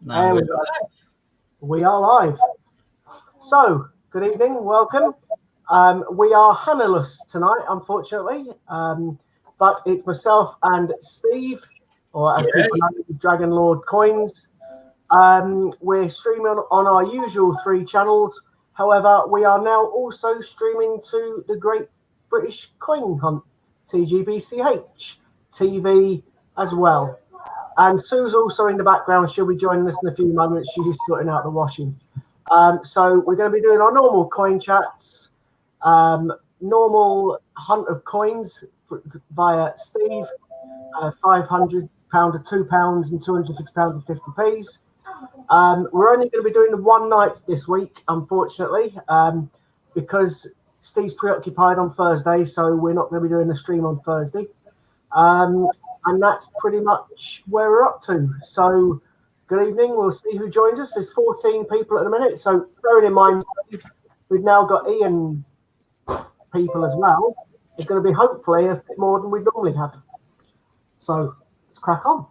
No, we are live. So, good evening, welcome. We are Hannah-less tonight, unfortunately, but it's myself and Steve, or as people know, Dragon Lord Coins. We're streaming on our usual 3 channels. However, we are now also streaming to the Great British Coin Hunt, TGBCH TV as well. And Sue's also in the background. She'll be joining us in a few moments. She's just sorting out the washing. So we're going to be doing our normal coin chats, normal hunt of coins via Steve, £500 of £2 and £250 of 50p's. We're only going to be doing the one night this week, unfortunately, because Steve's preoccupied on Thursday, so we're not going to be doing the stream on Thursday. And that's pretty much where we're up to. So, good evening. We'll see who joins us. There's 14 people at the minute. So, bearing in mind, we've now got Ian people as well. It's going to be hopefully a bit more than we normally have. So, let's crack on.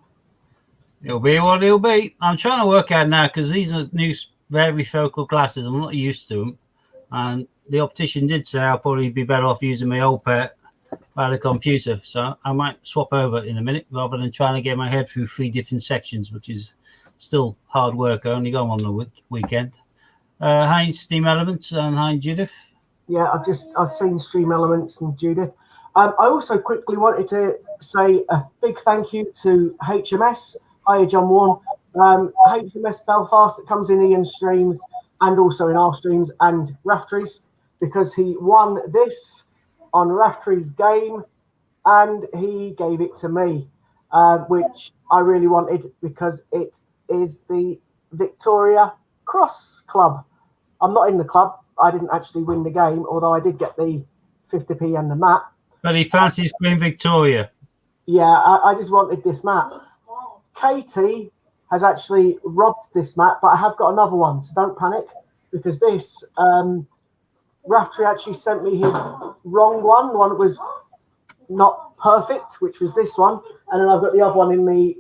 It'll be what it'll be. I'm trying to work out now because these are new varifocal glasses. I'm not used to them. And the optician did say I'll probably be better off using my old pair by the computer, so I might swap over in a minute rather than trying to get my head through 3 different sections, which is still hard work. I only go on the weekend. Hi, Steam Elements, and hi, Judith. Yeah, I've seen Stream Elements and Judith. I also quickly wanted to say a big thank you to HMS. Hiya, John Warren. HMS Belfast that comes in Ian's streams and also in our streams and Raftery's, because he won this on Raftery's game and he gave it to me, which I really wanted because it is the Victoria Cross Club. I'm not in the club. I didn't actually win the game, although I did get the 50p and the mat. But he fancies Queen Victoria. Yeah, I just wanted this mat. Katie has actually robbed this mat, but I have got another one, so don't panic, because this Raftery actually sent me his wrong one, the one that was not perfect, which was this one, and then I've got the other one in the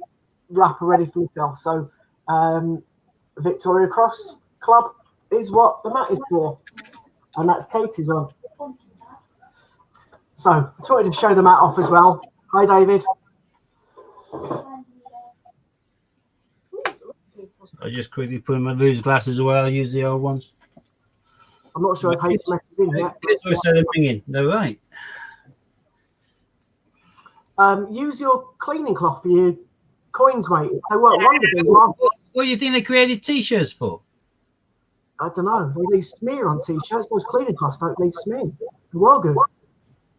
wrapper ready for myself. So Victoria Cross Club is what the mat is for, and that's Katie's one. So I wanted to show the mat off as well. Hi, David. I just quickly put my loose glasses away. I'll use the old ones. I'm not sure if HMS is in yet. No, right. Use your cleaning cloth for your coins, mate. They work wonderfully. What do you think they created T-shirts for? I don't know. They need smear on T-shirts. Those cleaning cloths don't need smear. They're well good.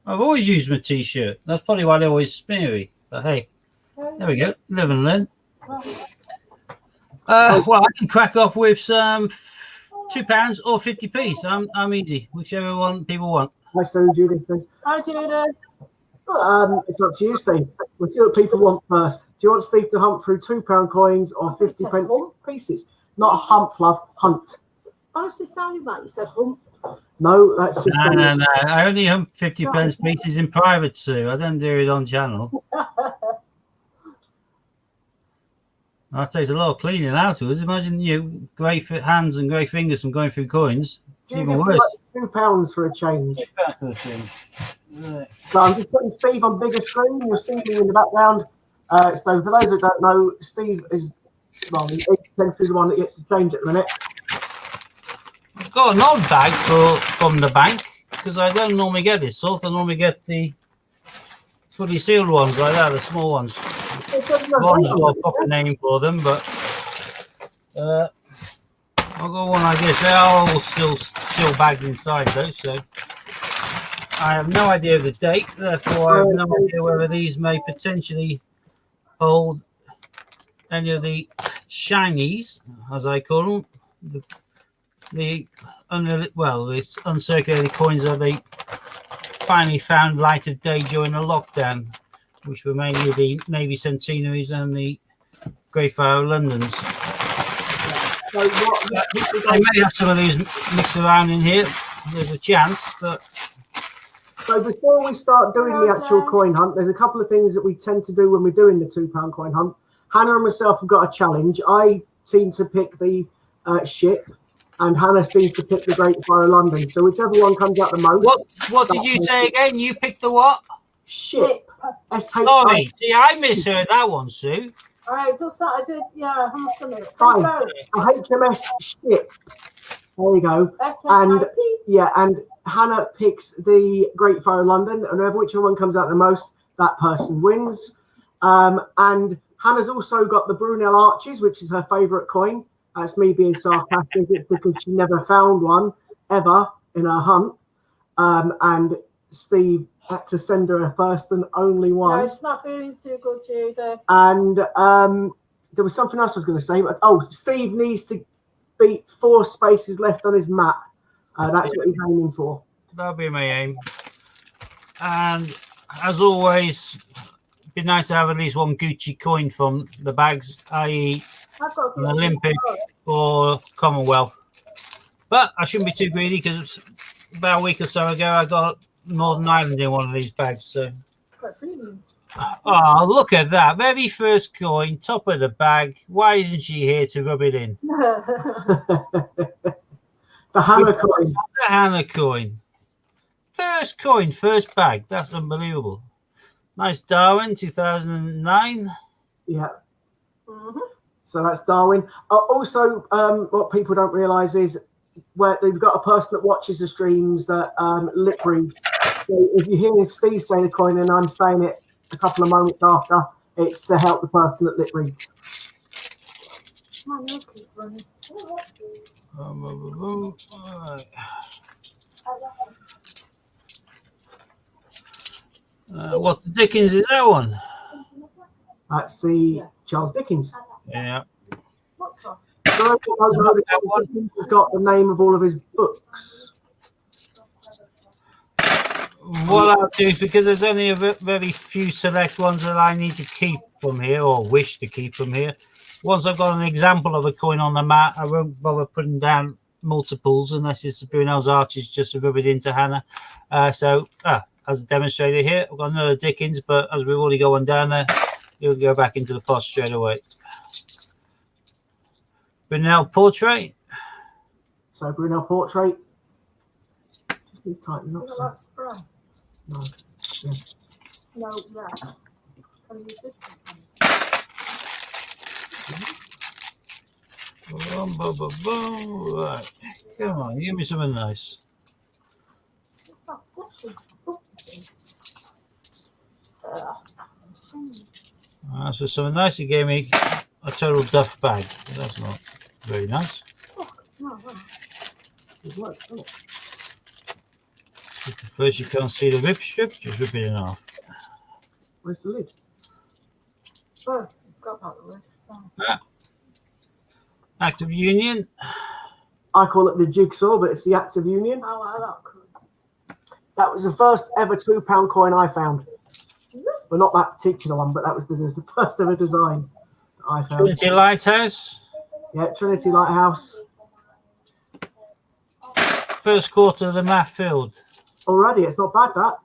I've always used my T-shirt. That's probably why they're always smeary. But hey, there we go. Live and learn. Well, I can crack off with some £2 or 50p. So I'm easy, whichever one people want. Hi, Sue. Judith says. Hi, Judith. It's up to you, Steve. We'll see what people want first. Do you want Steve to hunt through £2 coins or 50p pieces? Not a hump, love. Hunt. Honestly, sounded like you said hump. No, that's just. No. I only hump 50p pieces in private, Sue. I don't do it on channel. That takes a lot of cleaning afterwards. Imagine you grey hands and grey fingers from going through coins. It's even worse. Like £2 for a change. £2 for a change. Right. So I'm just putting Steve on bigger screen. You'll see me in the background. So for those that don't know, Steve is, well, he tends to be the one that gets the change at the minute. I've got an old bag from the bank because I don't normally get this sort. I normally get the fully sealed ones like that, the small ones. One's got a proper name for them, but I've got one, I guess. They're all still sealed bags inside, though, so I have no idea of the date. Therefore, I have no idea whether these may potentially hold any of the shinies, as I call them, the uncirculated coins that they finally found light of day during the lockdown, which were mainly the Navy Centenaries and the Greyfriar Londons. So I may have some of these mixed around in here. There's a chance, but. So before we start doing the actual coin hunt, there's a couple of things that we tend to do when we're doing the £2 coin hunt. Hannah and myself have got a challenge. I seem to pick the ship, and Hannah seems to pick the Great Fire of London. So whichever one comes out the most. What did you say again? You picked the what? Ship. Sorry, see, I misheard that one, Sue. All right, just that I did. Yeah, I must admit. Fine. So HMS Ship. There you go. And yeah, and Hannah picks the Great Fire of London, and whichever one comes out the most, that person wins. And Hannah's also got the Brunel Arches, which is her favourite coin. That's me being sarcastic. It's because she never found one ever in her hunt. And Steve had to send her a first and only one. No, it's not feeling too good, Judith. And there was something else I was going to say. But, Steve needs to beat 4 spaces left on his map. That's what he's aiming for. That'll be my aim. And as always, it'd be nice to have at least one Gucci coin from the bags, i.e. an Olympic or Commonwealth. But I shouldn't be too greedy because about a week or so ago I got Northern Ireland in one of these bags. So, oh, look at that. Very first coin, top of the bag. Why isn't she here to rub it in? The Hannah coin. The Hannah coin. First coin, first bag. That's unbelievable. Nice Darwin, 2009. Yeah. So that's Darwin. Also, what people don't realise is where they've got a person that watches the streams that lip reads. So if you hear Steve say the coin and I'm saying it a couple of moments after, it's to help the person that lip reads. What the Dickens is that one? That's the Charles Dickens. Yeah. Charles Dickens has got the name of all of his books. What I'll do, because there's only a very few select ones that I need to keep from here, or wish to keep from here. Once I've got an example of a coin on the mat, I won't bother putting down multiples unless it's the Brunel's Arches just to rub it into Hannah. As a demonstrator here, I've got another Dickens, but as we've already got one down there, it'll go back into the pot straight away. Brunel Portrait. So Brunel Portrait. Just need to tighten up some. Spray. No. Yeah. No, that. Can you use this one? Right. Come on, give me something nice. So something nice. He gave me a total duff bag. That's not very nice. First, you can't see the rip strip. Just rip it in half. Where's the lid? Oh, got about the lid. Active Union. I call it the jigsaw, but it's the Active Union. Oh, wow, that's cool. That was the first ever £2 coin I found. Well, not that particular one, but that was the first ever design that I found. Trinity Lighthouse. Yeah, Trinity Lighthouse. First quarter of the math field. Already, it's not bad, that.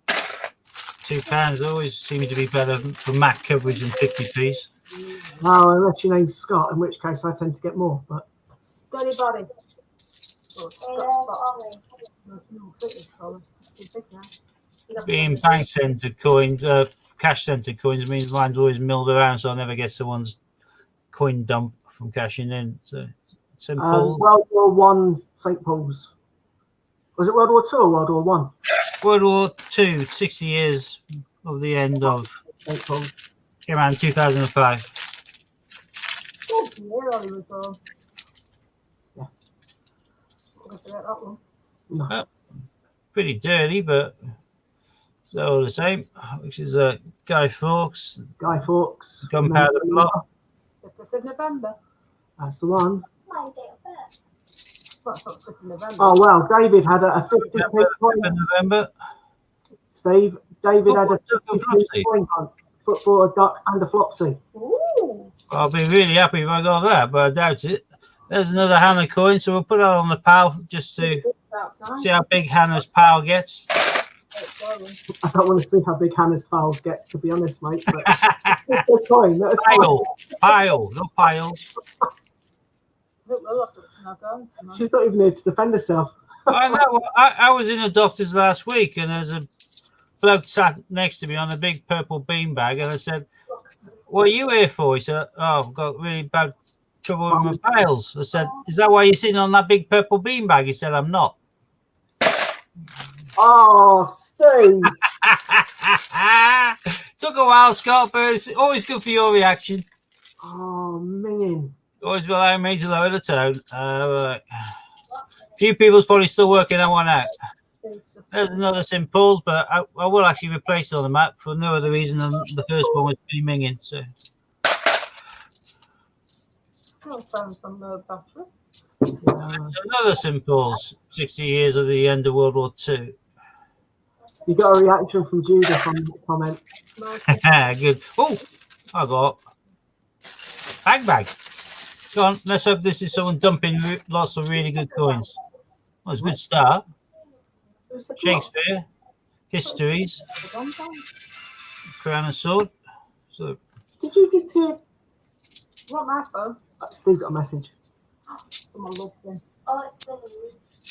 £2 always seem to be better for MAC coverage than 50p's. Well, unless your name's Scott, in which case I tend to get more. But Steady body. Being bank centre coins, cash centre coins means mine's always milled around, so I never get someone's coin dump from cashing in. So St. Paul. World War One, St. Paul's. Was it World War Two or World War One? World War Two, 60 years of the end of St. Paul's. Came out in 2005. No. Pretty dirty, but it's all the same. Which is Guy Fawkes. Guy Fawkes. Gunpowder Plot. 5th of November. That's the one. My date of birth. Well, not 5th of November. Oh well, David had a 50p coin. November. Steve, David had a 50p coin hunt. Football, a duck, and a flopsy. Ooh. I'll be really happy if I got that, but I doubt it. There's another Hannah coin, so we'll put that on the pile just to see how big Hannah's pile gets. It's going. I don't want to see how big Hannah's piles get, to be honest, mate. But it's a coin. That's fine. Pile, not piles. I think we'll have to snug on tonight. She's not even here to defend herself. I know. I was in a doctor's last week, and there's a bloke sat next to me on a big purple beanbag, and I said, "What are you here for?" He said, "Oh, I've got really bad trouble with my piles." I said, "Is that why you're sitting on that big purple beanbag?" He said, "I'm not." Oh, Steve. Took a while, Scott, but it's always good for your reaction. Oh, minging. Always will allow me to lower the tone. Right. Few people's probably still working that one out. There's another Simples, but I will actually replace it on the map for no other reason than the first one was pretty minging. So I'll find some battery. another Simples, 60 years of the end of World War II. You got a reaction from Judith on the comment. Good. Oh, I got bag. Go on, let's hope this is someone dumping lots of really good coins. Well, it's a good start. Shakespeare, Histories, Crown and Sword. So, Did you just hear? What my phone? Steve got a message. Someone loves them.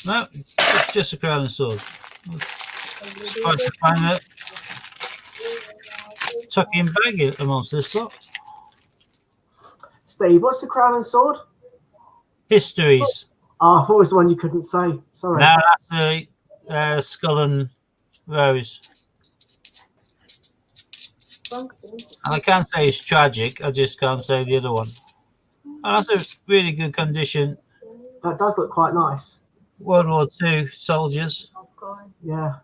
no, it's just a Crown and Sword. Surprised to find that tucking bag amongst this lot. Steve, what's the Crown and Sword? Histories. Oh, I thought it was the one you couldn't say. Sorry. Now that's the Skull and Rose. And I can't say it's tragic. I just can't say the other one. And that's a really good condition. That does look quite nice. World War II soldiers. Yeah.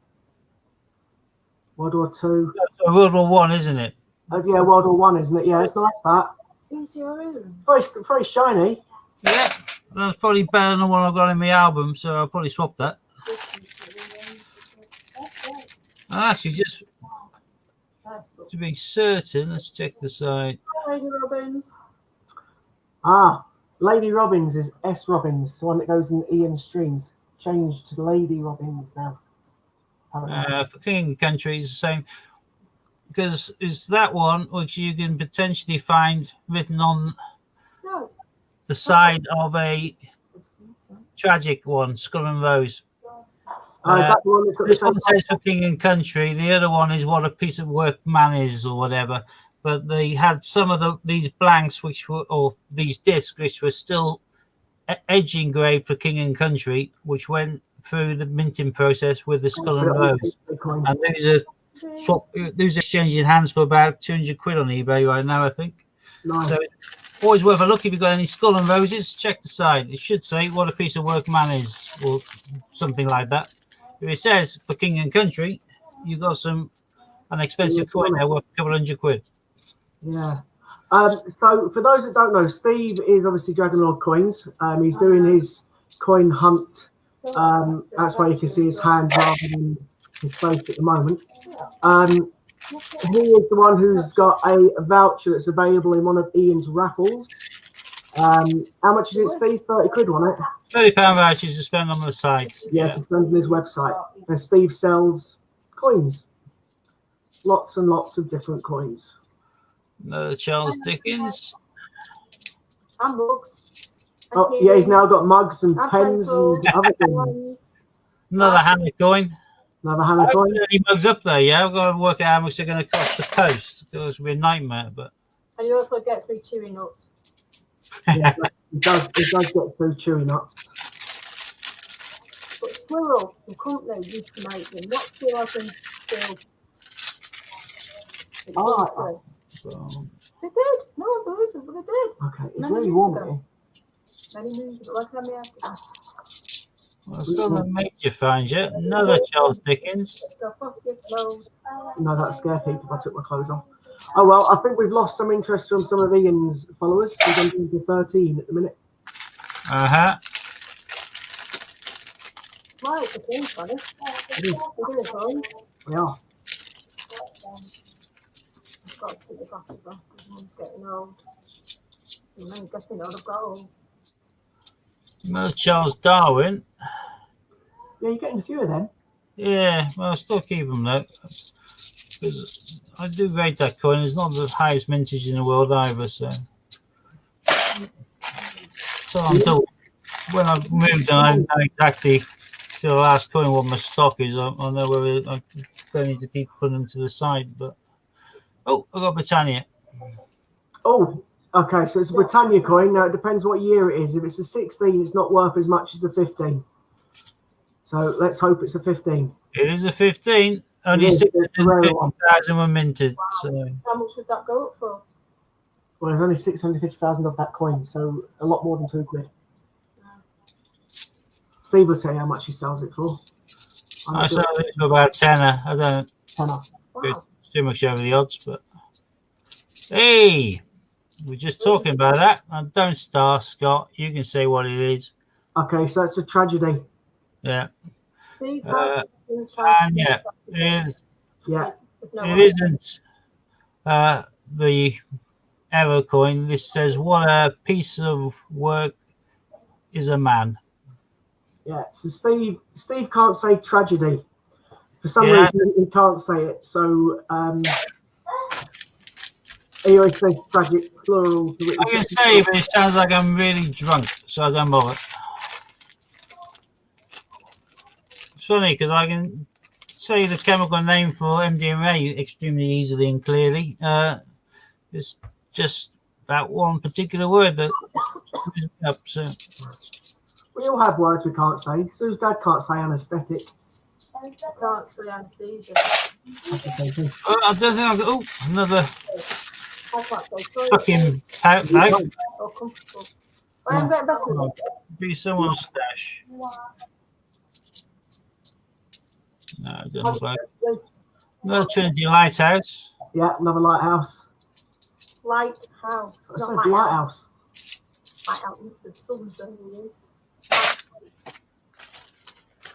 World War Two. So World War One, isn't it? Yeah, World War One, isn't it? Yeah, it's nice that. Who's your room? It's very shiny. Yeah. That's probably better than the one I've got in my album, so I'll probably swap that. Actually, just to be certain, let's check the side. Lady Robbins. Ah, Lady Robbins is S. Robbins, the one that goes in Ian streams. Changed to Lady Robbins now. For King and Country, it's the same. Because it's that one which you can potentially find written on the side of a tragic one, Skull and Rose. Is that the one that's got This the one same- says for King and Country. The other one is what a piece of work man is, or whatever. But they had some of these blanks, or these discs, which were still edge engraved for King and Country, which went through the minting process with the Skull and Rose. And those are exchanging hands for about 200 quid on eBay right now, I think. Nice. So always worth a look. If you've got any Skull and Roses, check the side. It should say what a piece of work man is, or something like that. If it says for King and Country, you've got an expensive coin there worth a couple hundred quid. Yeah. So for those that don't know, Steve is obviously Dragon Lord Coins. He's doing his coin hunt. That's why you can see his hand rather than his face at the moment. He is the one who's got a voucher that's available in one of Ian's raffles. How much is it, Steve? 30 quid, wasn't it? £30 vouchers to spend on the sites. Yeah, to spend on his website. And Steve sells coins. Lots and lots of different coins. Another Charles Dickens. And books. Oh, yeah, he's now got mugs and pens and other things. Another Hannah coin. Another Hannah coin. Any mugs up there, yeah? I've got to work out how much they're going to cost to post. It's going to be a nightmare, but. And he also gets me chewy nuts. Yeah, it does get through chewy nuts. But Squirrel, the company, used to make them. What still I can still? Oh, So, They did. No one believes it, but they did. okay, it's really warm here. Many moons ago, like let me ask you. well, still a major find yet. Another Charles Dickens. Stuff off your clothes. No, that'd scare people if I took my clothes off. Oh, well, I think we've lost some interest from some of Ian's followers. We're going to 13 at the minute. Right, it's a thing, funny. We're doing fine. We are. I've got to keep the glasses on because Mum's getting old. And then getting old, I've got old. Another Charles Darwin. Yeah, you're getting a few of them. Yeah, well, I still keep them though. 'Cause I do rate that coin. It's not the highest mintage in the world either, so until when I've moved and I know exactly to the last coin what my stock is, I'll know whether I don't need to keep putting them to the side. But oh, I got Britannia. Oh, okay. So it's a Britannia coin. Now it depends what year it is. If it's a 16, it's not worth as much as a 15. So let's hope it's a 15. It is a 15. Only It is, it's a rare one. 650,000 were minted. So How much would that go up for? Well, there's only 650,000 of that coin, so a lot more than £2. Steve will tell you how much he sells it for. I sell it for about tenner. I don't Tenner. go Wow. too much over the odds, but hey, we're just talking about that. And don't start, Scott. You can say what it is. Okay, so that's a tragedy. Yeah. Steve Uh, has tries And yeah, it Yeah. isn't the Ever coin. This says, "What a piece of work is a man." Yeah. So Steve can't say tragedy. For some Yeah. reason, he can't say it. So he always says tragic plural. I can say, but it sounds like I'm really drunk, so I don't bother. It's funny because I can say the chemical name for MDMA extremely easily and clearly. It's just that one particular word that screws me up. So We all have words we can't say. Sue's dad can't say anaesthetic. can't say anesthesia. That's the same thing. I don't think I've got another I can't say sorry. fucking bag. Or comfortable. I am getting better with it. Be someone's stash. No, it doesn't look like it. Another Trinity Lighthouse. Yeah, another lighthouse. Lighthouse. That's Not a lighthouse. lighthouse. Lighthouse into the sun zone, it is.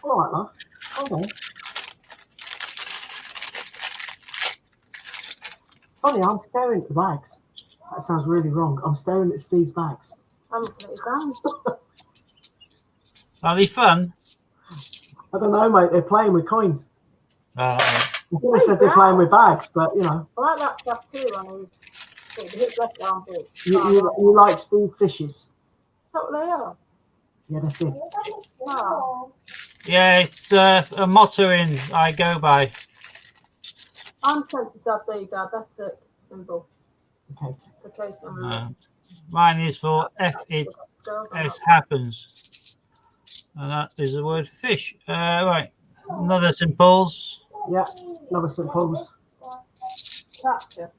All right, love. Hold on. Funny, I'm staring at the bags. That sounds really wrong. I'm staring at Steve's bags. I'm looking at his hands. Are they fun? I don't know, mate. They're playing with coins. Uh, I think they said they're playing with bags, but you know, I like that tattoo on his left armpit. you like Steve's fishes. Is that what they are? Yeah, they're big. Wow. yeah, it's a motto in I go by. I'm tempted to have the diabetic symbol. Okay. For case I'm Mine is for F it S happens. And that is the word fish. Right. Another St. Paul's. Yeah, another St. Paul's. Gotcha.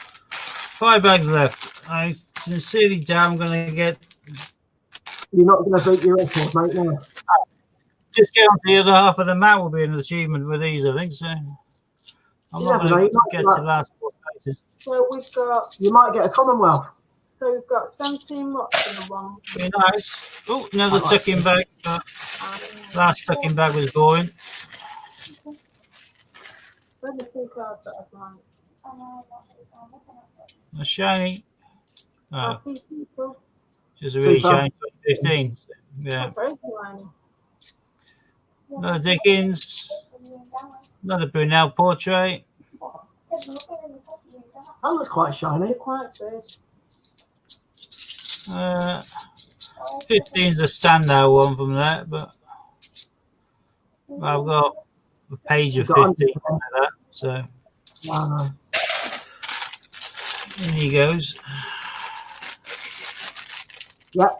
5 bags left. I sincerely doubt I'm going to get. You're not going to beat your record, mate. No. Just get on to the other half of the mat will be an achievement with these, I think. So I'm not Yeah, going mate, to get to the last 4 places. So we've got You might get a Commonwealth. 17 watts in the one. Be nice. Oh, another tucking bag. Last tucking bag was going. Where the 2 cards that I've liked? A shiny. Oh, People. just a really Super. shiny 2015. So, yeah. That's very shiny. Another Dickens. Another Brunel portrait. That looks quite shiny. They're quite big. 15's a standout one from there, but I've got a page of 15 like that. So Wow, no. in he goes. Yep.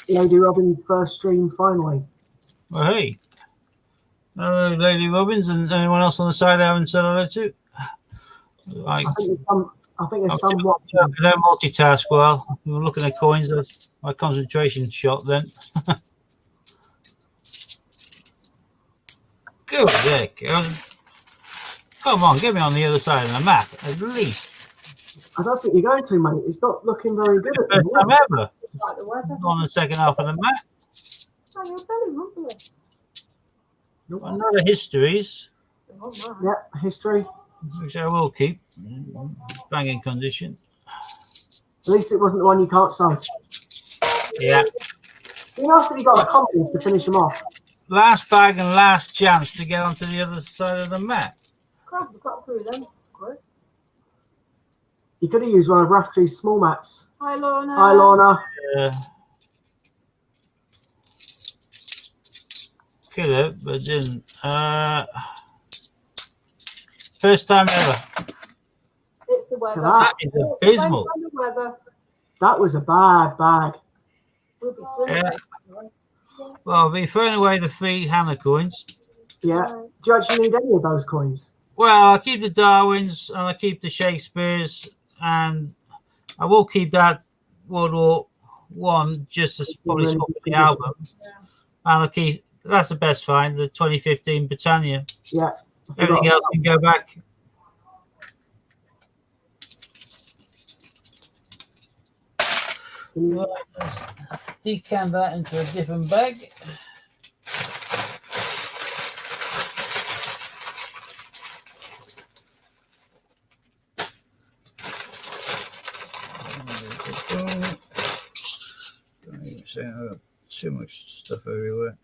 Lady Robin's first stream finally. Well, hey. Hello, Lady Robbins, and anyone else on the side I haven't said hello to? I think there's some I watching. don't multitask well. We were looking at coins. That's my concentration shot then. Good heck. Come on, get me on the other side of the map, at least. I don't think you're going to, mate. It's not looking very good at the First time moment. ever. Like the weather. On the second half of the map. Oh, you're very lovely. Another histories, Oh, my. Yeah, history. which I will keep. Banging condition. At least it wasn't the one you can't say. Yeah. You know, after you got the confidence to finish them off. Last bag and last chance to get onto the other side of the mat. Crap, we got through them quick. You could have used one of Raftree's small mats. Hi, Lorna. Hi, Lorna. Could have, but didn't. First time ever. It's the weather. That is abysmal. The weather. That was a bad bag. We'll be swimming. Yeah. Well, I'll be throwing away the 3 Hannah coins. Yeah. Do you actually need any of those coins? Well, I'll keep the Darwins and I'll keep the Shakespeares, and I will keep that World War One just to probably Really swap good the condition. album. And I'll keep that's the best find, the 2015 Britannia. Yeah. I forgot. Everything else can go back. Right, let's decant that into a different bag. I've got too much stuff everywhere.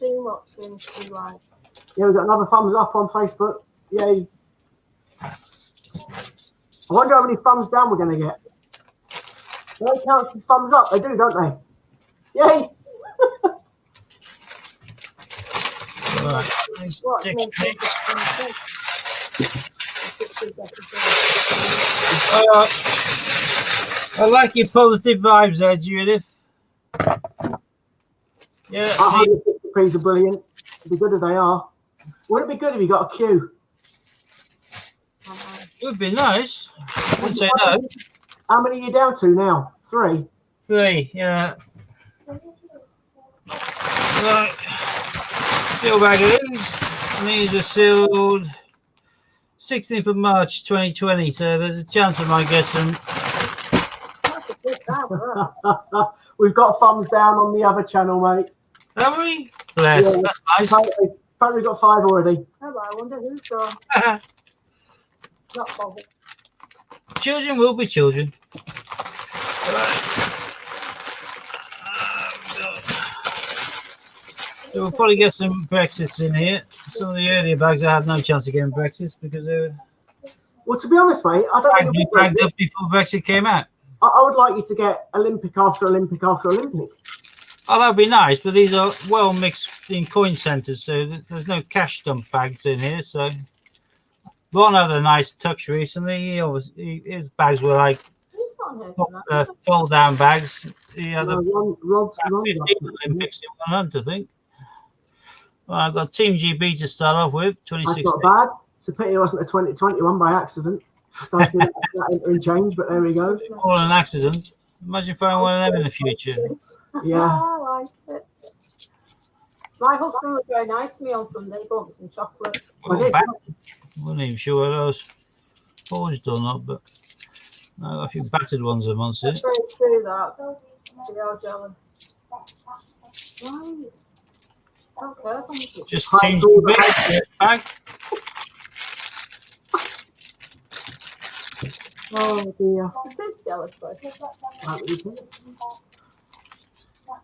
Watching, right. Yeah, we've got another thumbs up on Facebook. Yay. I wonder how many thumbs down we're going to get. Do they count as thumbs up? They do, don't they? Yay. Right. Nice What? dick Makes pics. I like your positive vibes there, Judith. Yeah, 150p's are brilliant. It'd be good if they are. Would it be good if you got a queue? it would be nice. I wouldn't say no. How many are you down to now? 3? 3, yeah. Right. Seal bag of these. And these are sealed 16th of March 2020. So there's a chance of my guessing. That's a good bag, right? We've got thumbs down on the other channel, mate. Have we? Bless. Yeah. That's nice. Apparently we've got 5 already. Oh, I wonder who's gone. Not bothered. Children will be children. So we'll probably get some Brexits in here. Some of the earlier bags I had no chance of getting Brexits because they were Well, to be honest, mate, I don't think bagged up before Brexit came out. I would like you to get Olympic after Olympic after Olympic. Oh, that'd be nice, but these are well mixed in coin centres, so there's no cash dump bags in here. So Ron had a nice touch recently. His bags were like Who's gone here tonight? fold down bags. He had No, a Rod's 15 Olympics in 100, I think. Well, I've got Team GB to start off with, That's 2016. not bad. It's a pity it wasn't a 2021 by accident. Started that interchange, but there we go. All an accident. Imagine throwing one of them in the future. Yeah. I like it. My husband was very nice to me on Sunday. He bought me some chocolates. I did. Wasn't even sure whether I was forged or not, but I got a few battered ones I once That's here. very true, that. We are jealous. Right. Okay, Just Hi, changed George. the bag. Oh dear. I'm so jealous, but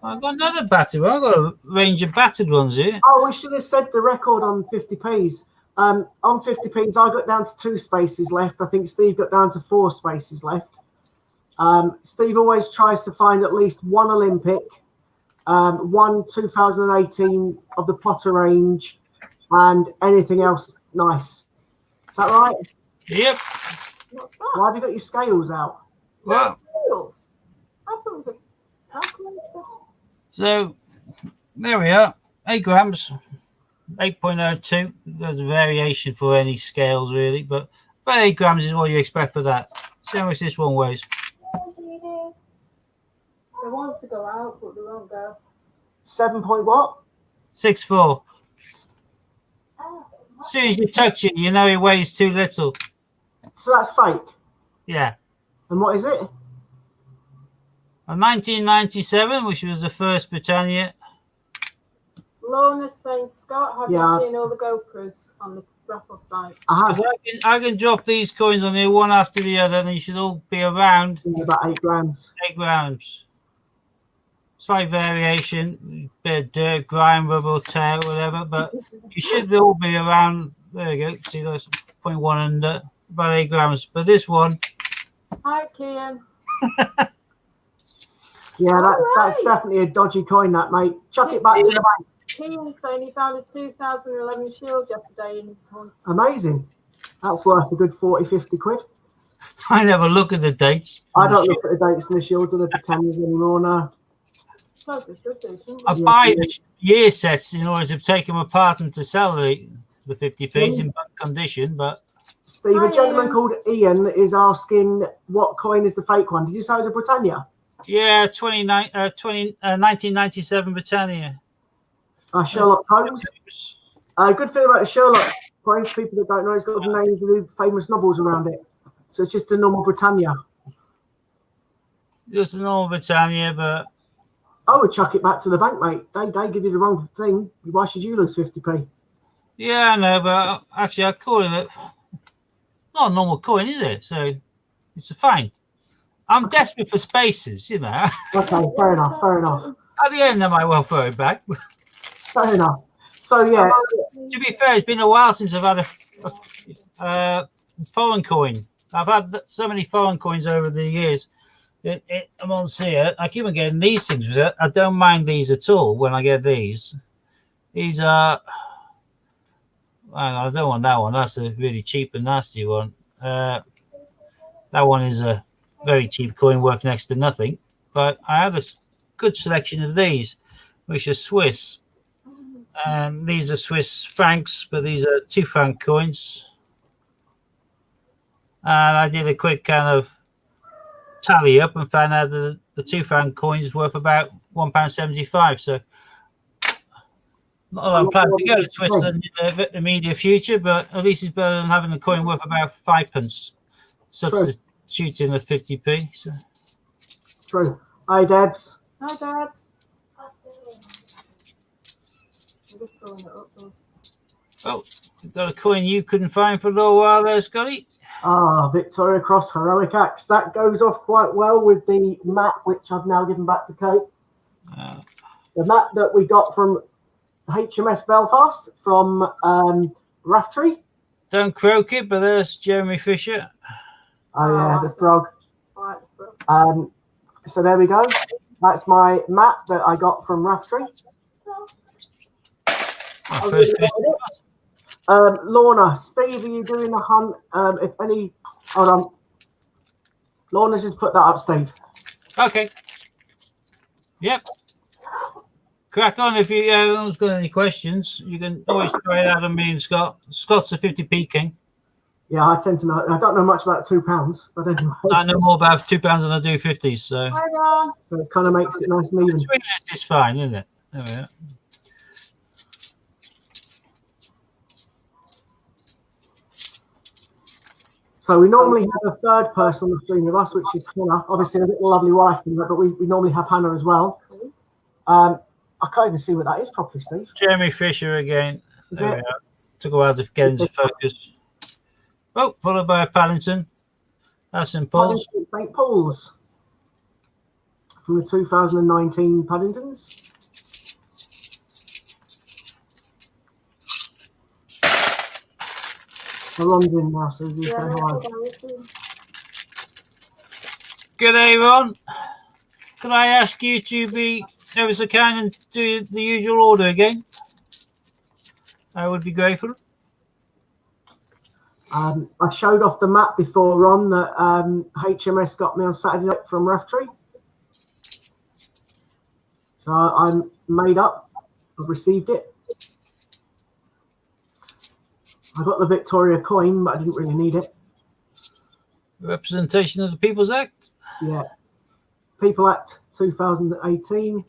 I've got another battered one. I've got a range of battered ones here. Oh, we should have said the record on 50p's. On 50p's, I got down to 2 spaces left. I think Steve got down to 4 spaces left. Steve always tries to find at least one Olympic, one 2018 of the Potter range, and anything else nice. Is that right? Yep. what's that? Why have you got your scales out? Well, Scales. I thought it was a calculator. so there we are. 8 grams, 8.02. There's a variation for any scales, really, but about 8 grams is what you expect for that. See how much this one weighs. They want to go out, but they won't go. 7 point what? 6'4". As soon as you touch it, you know it weighs too little. So that's fake. Yeah. And what is it? A 1997, which was the first Britannia. Lorna's saying, Scott, have Yeah. you seen all the GoPros on the raffle site. I I can drop these coins on here one after the other, and you should all be around about 8 grams. 8 grams. Slight variation, bit of dirt, grime, rubber, or tear, whatever, but you should all be around. There you go. See, that's 0.1 under, about 8 grams. But this one, Hi, Kian. Yeah, that's Alright. definitely a dodgy coin, that, mate. Chuck it back to the bank. Kian saying he found a 2011 shield yesterday in his hunt. Amazing. That's worth a good 40, 50 quid. I never look at the dates. I don't look at the dates and the shields or the Britannias anymore, no. Probably should do, shouldn't I we? buy the year sets in order to take them apart and to sell the 50p's in bad condition, but Steve, a Hi, gentleman Ian. called Ian is asking what coin is the fake one. Did you say it was a Britannia? yeah, 1997 Britannia. Sherlock Holmes. Good thing about the Sherlock coins, people that don't know, it's got the names of the famous novels around it. So it's just a normal Britannia. Just a normal Britannia, but I would chuck it back to the bank, mate. They give you the wrong thing. Why should you lose 50p? yeah, I know, but actually I call it not a normal coin, is it? So it's a fine. I'm desperate for spaces, you know. Okay, fair enough, fair enough. At the end, I might well throw it back. Fair enough. So, yeah, To be fair, it's been a while since I've had a foreign coin. I've had so many foreign coins over the years. I'm on here. I keep on getting these things with it. I don't mind these at all when I get these. These are. I don't want that one. That's a really cheap and nasty one. That one is a very cheap coin worth next to nothing. But I have a good selection of these, which are Swiss. And these are Swiss francs, but these are 2 franc coins. And I did a quick kind of tally up and found out that the 2 franc coin is worth about £1.75. So not that I'm planning to go to Swiss in the immediate future, but at least it's better than having a coin worth about 5p, substituting the 50p. So. true. Hi, Debs. Hi, Dad. I'm just pulling it up. So. Oh, you've got a coin you couldn't find for a little while there, Scotty. Victoria Cross Heroic Axe. That goes off quite well with the mat, which I've now given back to Kate. The mat that we got from HMS Belfast from Raftree. Don't croak it, but there's Jeremy Fisher. Oh, yeah, the frog. Right, bro. So there we go. That's my mat that I got from Raftree. My first Lorna, Steve, are you doing a hunt? If any, hold on. Lorna's just put that up, Steve. Okay. Yep. Crack on. If you anyone's got any questions, you can always try it out on me and Scott. Scott's a 50p king. Yeah, I tend to know. I don't know much about £2, but anyway. I know more about £2 than I do 50s. So Hi, Ron. So it kind of makes it nice and even. it's fine, isn't it? There we are. So we normally have a third person on the stream with us, which is Hannah. Obviously, a little lovely wife, but we normally have Hannah as well. I can't even see what that is properly, Steve. Jeremy Fisher again. Is There it? we are. Took a while to get into focus. Oh, followed by a Paddington. That's St. Paul's. St. Paul's. From the 2019 Paddingtons. Ron's in now, Susie. Say hi. Good day, Ron. Can I ask you to be ever so kind and do the usual order again? I would be grateful. I showed off the map before, Ron, that HMS got me on Saturday night from Raftree. So I'm made up. I've received it. I got the Victoria coin, but I didn't really need it. Representation of the People's Act. Yeah. People Act 2018.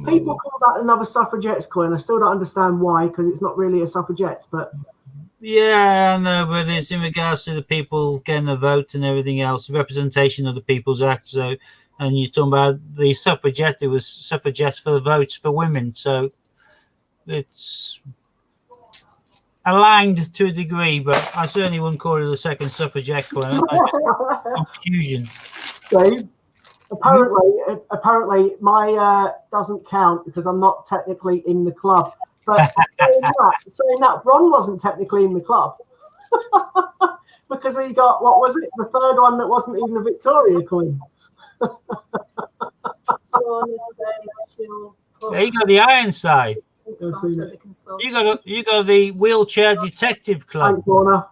People call that another suffragettes coin. I still don't understand why, because it's not really a suffragettes, but Yeah, I know, but it's in regards to the people getting a vote and everything else, representation of the People's Act. So, and you're talking about the suffragette, it was suffragettes for the votes for women. So it's aligned to a degree, but I certainly wouldn't call it a second suffragette coin. Confusion. Dave, apparently, my doesn't count because I'm not technically in the club. But saying that, Ron wasn't technically in the club because he got, what was it, the third one that wasn't even a Victoria coin. Yeah, you got the Ironside. You You got the Wheelchair Detective Club. Thanks, Lorna.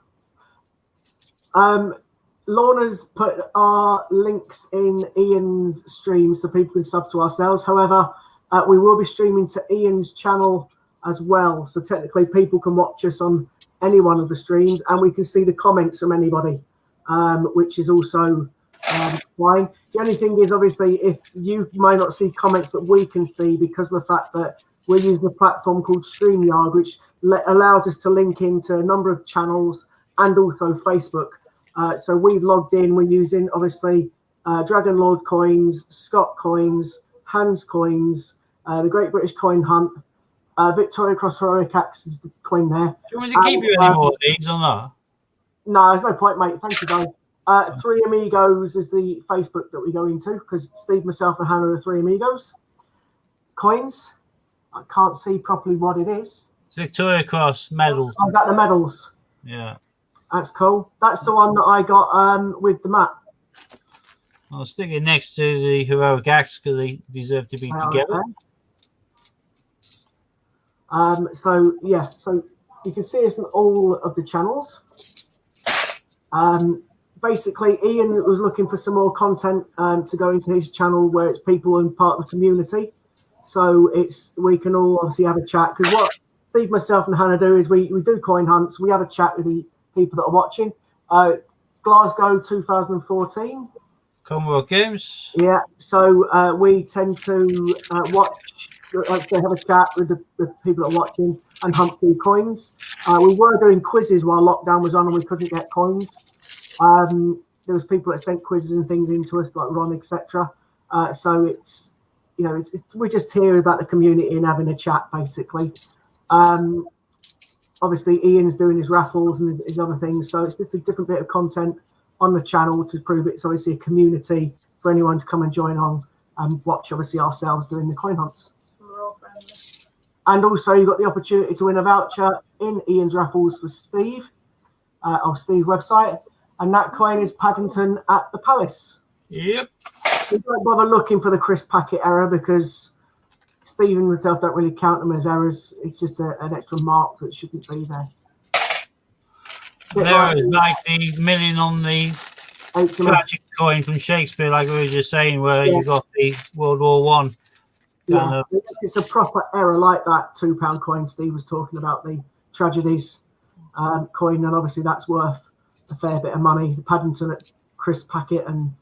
Lorna's put our links in Ian's stream so people can sub to ourselves. However, we will be streaming to Ian's channel as well. So technically people can watch us on any one of the streams and we can see the comments from anybody, which is also fine. The only thing is, obviously, if you might not see comments that we can see because of the fact that we're using a platform called StreamYard, which allows us to link into a number of channels and also Facebook. So we've logged in. We're using, obviously, Dragon Lord coins, Scott coins, Hans coins, the Great British Coin Hunt, Victoria Cross Heroic Axe is the coin there. Do you want me to keep you any more of these or not? No, there's no point, mate. Thank you, guys. Three Amigos is the Facebook that we go into because Steve, myself, and Hannah are Three Amigos. Coins. I can't see properly what it is. Victoria Cross medals. Oh, is that the medals? Yeah. That's cool. That's the one that I got with the map. I'll stick it next to the Heroic Axe because they deserve to be together. So yeah, so you can see us in all of the channels. Basically, Ian was looking for some more content to go into his channel where it's people and part of the community. So we can all obviously have a chat because what Steve, myself, and Hannah do is we do coin hunts. We have a chat with the people that are watching. Glasgow 2014. Commonwealth Games. Yeah, so we tend to watch, like have a chat with the people that are watching and hunt through coins. We were doing quizzes while lockdown was on and we couldn't get coins. There was people that sent quizzes and things into us like Ron, etc. So it's, you know, we're just hearing about the community and having a chat basically. Obviously Ian's doing his raffles and his other things, so it's just a different bit of content on the channel to prove it's obviously a community for anyone to come and join on and watch obviously ourselves doing the coin hunts. We're all friendly. And also you got the opportunity to win a voucher in Ian's raffles for Steve, of Steve's website, and that coin is Paddington at the Palace. Yep. We don't bother looking for the Chris Packett error because Steve and myself don't really count them as errors. It's just an extra mark that shouldn't be there. There is like the million on the tragic coin from Shakespeare, like we were just saying, where you got the World War One. Yeah, it's a proper error like that £2 coin Steve was talking about, the tragedies coin, and obviously that's worth a fair bit of money. The Paddington at Chris Packett and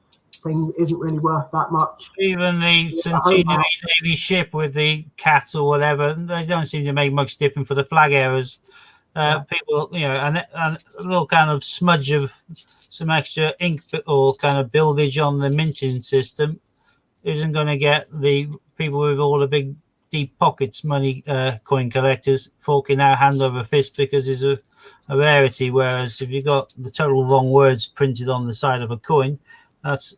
thing isn't really worth that much. Even the Centenary Navy ship with the cat or whatever, they don't seem to make much difference for the flag errors. People, you know, and a little kind of smudge of some extra ink or kind of buildage on the minting system isn't going to get the people with all the big deep pockets money coin collectors forking out hand over fist because it's a rarity. Whereas if you got the total wrong words printed on the side of a coin, that's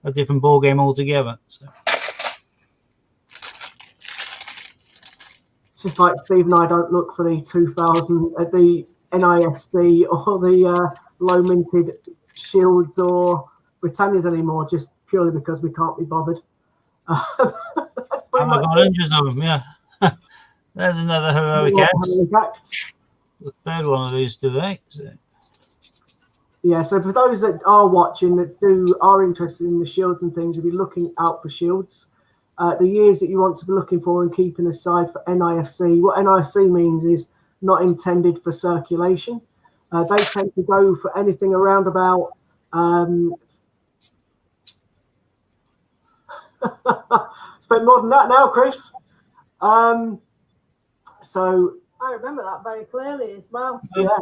a different ball game altogether. So. It's just like Steve and I don't look for the 2000, the NISD or the low minted Shields or Britannias anymore, just purely because we can't be bothered. I've got hundreds of them, yeah. There's another Heroic Axe. The third one of these today. So. Yeah, so for those that are watching that are interested in the shields and things, if you're looking out for shields, the years that you want to be looking for and keeping aside for NIFC. What NIFC means is not intended for circulation. They tend to go for anything around about spend more than that now, Chris. So I remember that very clearly as well. Yeah.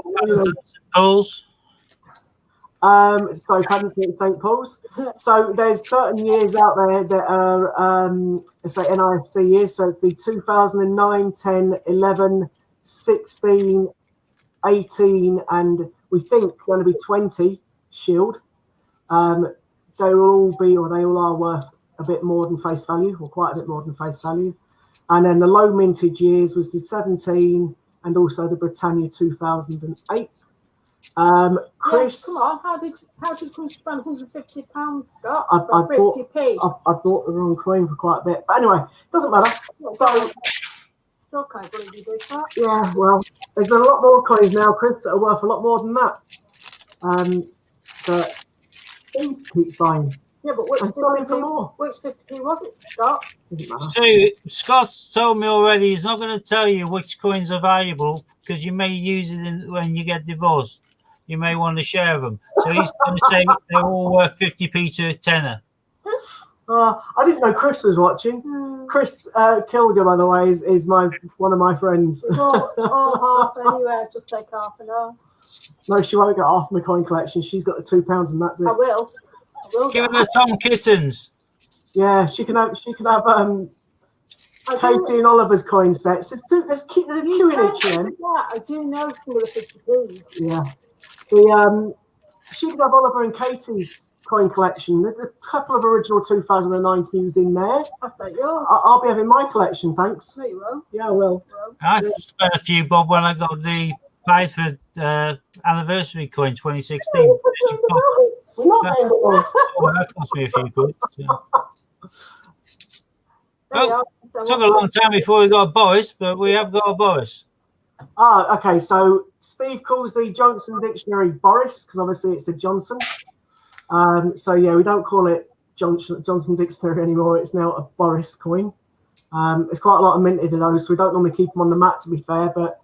Paul's. So Paddington at St. Paul's. So there's certain years out there that are say NIFC years. So it's the 2009, 10, 11, 16, 18 and we think going to be 20 Shield. They will all be, or they all are worth a bit more than face value, or quite a bit more than face value. And then the low mintage years was the 17 and also the Britannia 2008. Chris, come on, how did Chris spend £150, Scott? I For 50p? I bought the wrong coin for quite a bit, but anyway, doesn't matter. So Still can't believe you did that. yeah, well, there's a lot more coins now, Chris, that are worth a lot more than that. But Steve keeps buying. Yeah, but which I'm selling for 50p, more. which 50p was it, Scott? Doesn't matter. So Scott's told me already he's not going to tell you which coins are valuable because you may use it when you get divorced. You may want to share them. So he's going to say they're all worth 50p to a tenner. I didn't know Chris was watching. Chris Kilger, by the way, is one of my friends. All half anyway. Just take half and half. No, she won't get half my coin collection. She's got the £2 and that's it. I will. Give her the Tom Kittens. Yeah, she can have Katie and Oliver's coin sets. There's a queue in each end. I do know some of the 50p's. Yeah. She can have Oliver and Katie's coin collection. There's a couple of original 2009 cues in there. I bet yours. I'll be having my collection, thanks. No, you will. Yeah, I will. I spent a few bob when I got the Bideford anniversary coin 2016. It's not named it was. Oh, that cost me a few quid. Yeah. There you Well, are. So took a long time before we got a Boris, but we have got a Boris. Okay, so Steve calls the Johnson Dictionary Boris, because obviously it's a Johnson. So yeah, we don't call it Johnson Dictionary anymore. It's now a Boris coin. There's quite a lot of minted of those, so we don't normally keep them on the mat, to be fair, but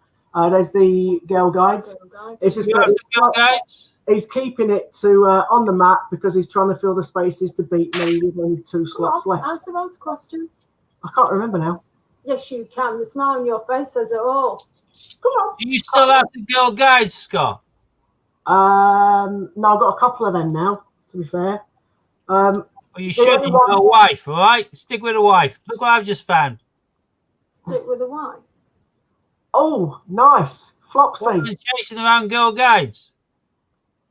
there's the Girl Guides. It's just You have the Girl Guides? he's keeping it to on the mat because he's trying to fill the spaces to beat me with only 2 slots left. Answer those questions. I can't remember now. Yes, you can. The smile on your face says it all. Come on. Do you still have the Girl Guides, Scott? No, I've got a couple of them now, to be fair. Well, you The should. only You've one- got a wife, all right? Stick with a wife. Look what I've just found. Stick with the wife. Oh, nice. Flopsy. What are you chasing around Girl Guides?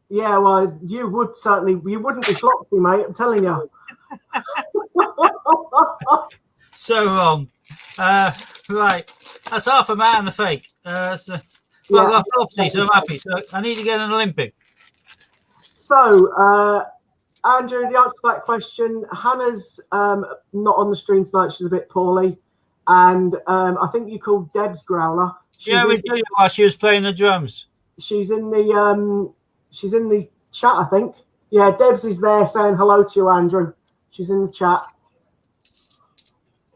Yeah, well, you wouldn't be Flopsy, mate, I'm telling you. So wrong. Right. That's half a man and a fake. Well, Yeah. I got Flopsy, so I'm happy. So I need to get an Olympic. So, Andrew, the answer to that question, Hannah's not on the stream tonight. She's a bit poorly. And I think you called Deb's Growler. Yeah, we did it while she was playing the drums. She's in the chat, I think. Yeah, Debs is there saying hello to you, Andrew. She's in the chat.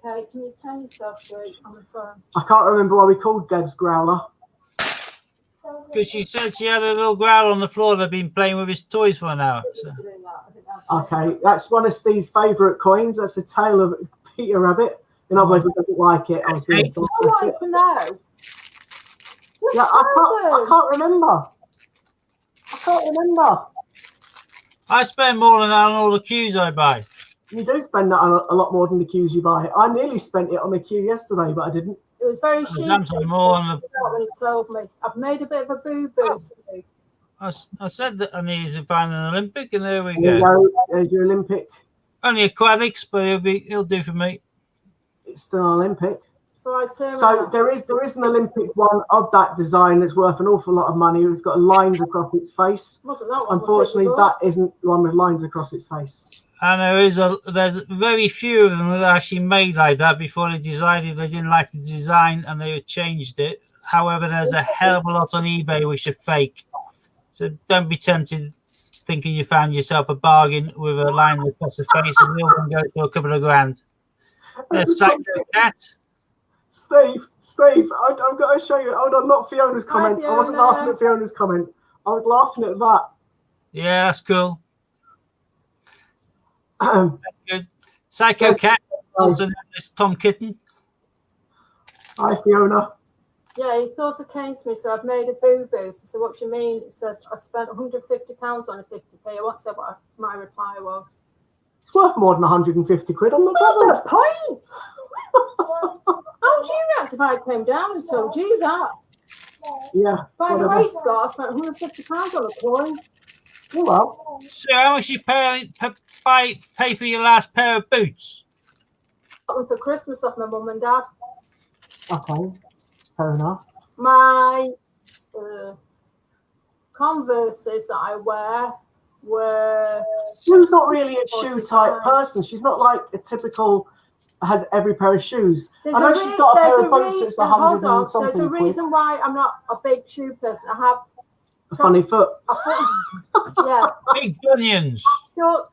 Okay, can you turn yourself straight on the phone? I can't remember why we called Deb's Growler. Because she said she had a little growl on the floor that had been playing with his toys for an hour. So. Okay, that's one of Steve's favourite coins. That's a tail of Peter Rabbit. In other words, he doesn't like it. I was being I'd sarcastic. like to know. Yeah, I can't remember. I spend more than that on all the cues I buy. You do spend that on a lot more than the cues you buy. I nearly spent it on the queue yesterday, but I didn't. It was very I'm cheap more on the. when he told me. I've made a bit of a boo-boo. Steve. I said that I needed to find an Olympic, and there we There you go. go. There's your Olympic. Only a Quadix, but it'll do for me. It's still an Olympic. So I turned So around. there is an Olympic one of that design that's worth an awful lot of money. It's got lines across its face. Wasn't that one? Unfortunately, that isn't the one with lines across its face. And there's very few of them that are actually made like that before they decided they didn't like the design and they changed it. However, there's a hell of a lot on eBay which are fake. So don't be tempted thinking you found yourself a bargain with a line across the face and the other one goes for a couple of grand. There's Psycho Cat. Steve, I've got to show you. Hold on, not Fiona's comment. I wasn't Fiona. laughing at Fiona's comment. I was laughing at that. Yeah, that's cool. Hi, That's good. Psycho Cat, also known as Tom Kitten. Fiona. Yeah, he sort of came to me, so I've made a boo-boo. So I said, what do you mean? He says, I spent £150 on a 50p. I won't say what my reply was. It's worth more than 150 quid. I'm It's not not bothered. the point. How would you react if I came down and told you that? Yeah. By the whatever. way, Scott, I spent £150 on a coin. Oh, well. So how much you pay for your last pair of boots? Got them for Christmas off my mum and dad. Okay. Fair enough. My Converses that I wear were. Sue's not really a shoe 45. type person. She's not like a typical has every pair of shoes. There's I know she's got a pair of boots that's hold 100 on, and something there's a quid. reason why I'm not a big shoe person. I have A funny foot. a foot. Yeah. Big bunions. Sure.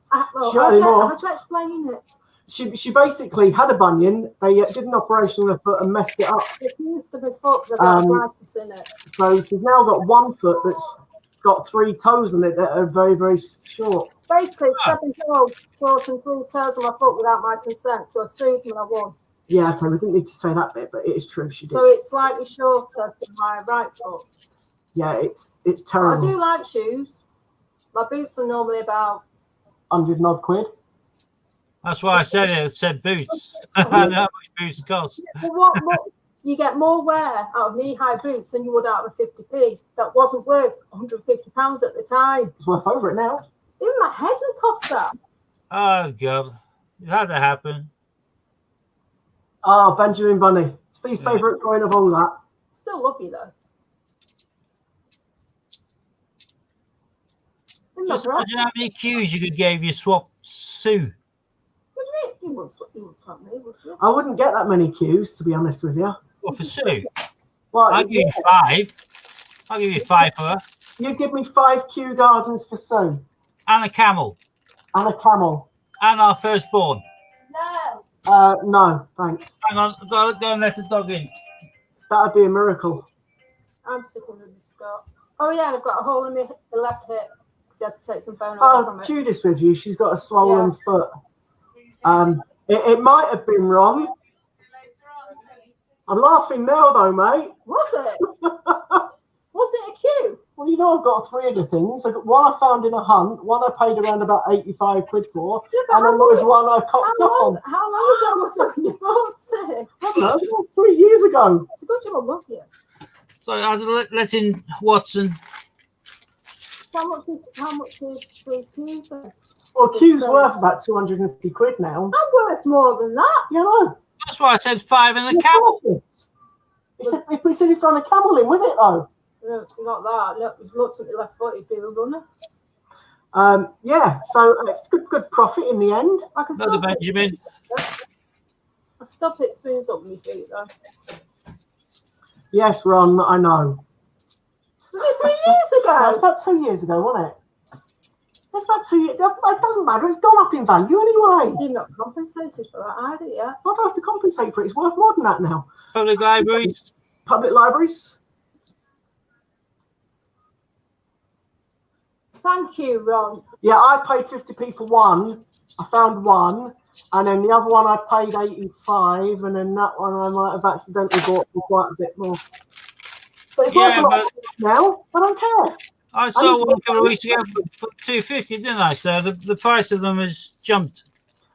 Sure anymore. I'll try to explain it. She basically had a bunion. They did an operation on her foot and messed it up. It's used to be foot because I've got arthritis in it. So she's now got one foot that's got 3 toes on it that are very, very short. Basically, 7 toes, short and 3 toes on my foot without my consent. So I sued when I won. Yeah, okay, we didn't need to say that bit, but it is true. She did. So it's slightly shorter than my right foot. Yeah, it's But I terrible. do like shoes. My boots are normally about. 100 and odd quid. That's why I said it. It said boots. I know how much boots cost. But what you get more wear out of knee-high boots than you would out of a 50p. That wasn't worth £150 at the time. It's worth over it now. Even my head would cost that. Oh God, it had to happen. Ah, Benjamin Bunny. Steve's favourite coin of all that. Still love you though. Isn't that Just right? imagine how many cues you could give you swap Sue. What do you mean? You wouldn't swap me, would you? I wouldn't get that many cues, to be honest with you. What for Sue? Well, I'll give you 5. I'll give you 5 for her. you give me 5 Kew Gardens for Sue And a camel. and a camel. And our firstborn. No. No, thanks. Hang on, I've got to go and let the dog in. That'd be a miracle. I'm sticking with the Scott. Oh yeah, and I've got a hole in my left hip because I had to take some bone away from Oh, it. Judas with you. She's got a swollen Yeah. foot. It might have been wrong. I'm laughing now, though, mate. Was it? Was it a queue? Well, you know, I've got 3 of the things. I got one I found in a hunt, one I paid around about 85 quid for, Yeah, but and then there was one I cocked how up long? on. How long ago was it when you bought it? I don't know, about 3 years ago. It's a good job I love you. So I let in Watson. How much is 3 queues? I'm Well, Q's So- worth about 250 quid now. worth more than that. You know. That's why I said 5 and a camel. He said he found a camel in with it, though. No, it's not that. Look, if you looked at my left foot, you'd be a runner. Yeah, so it's good profit in the end. I can Another still pick, Benjamin. I can still pick spoons up with my feet though. Yes, Ron, I know. Was it 3 years No, it's ago? about 2 years ago, wasn't it? It's about 2 years. It doesn't matter. It's gone up in value anyway. You've not compensated for that either, yeah? I don't have to compensate for it. It's worth more than that now. Public libraries. Public libraries. Thank you, Ron. Yeah, I paid 50p for one. I found one. And then the other one I paid 85. And then that one I might have accidentally bought for quite a bit more. But it's worth Yeah, a lot but now. I don't care. I saw one a couple of weeks ago for 250, didn't I? So the price of them has jumped.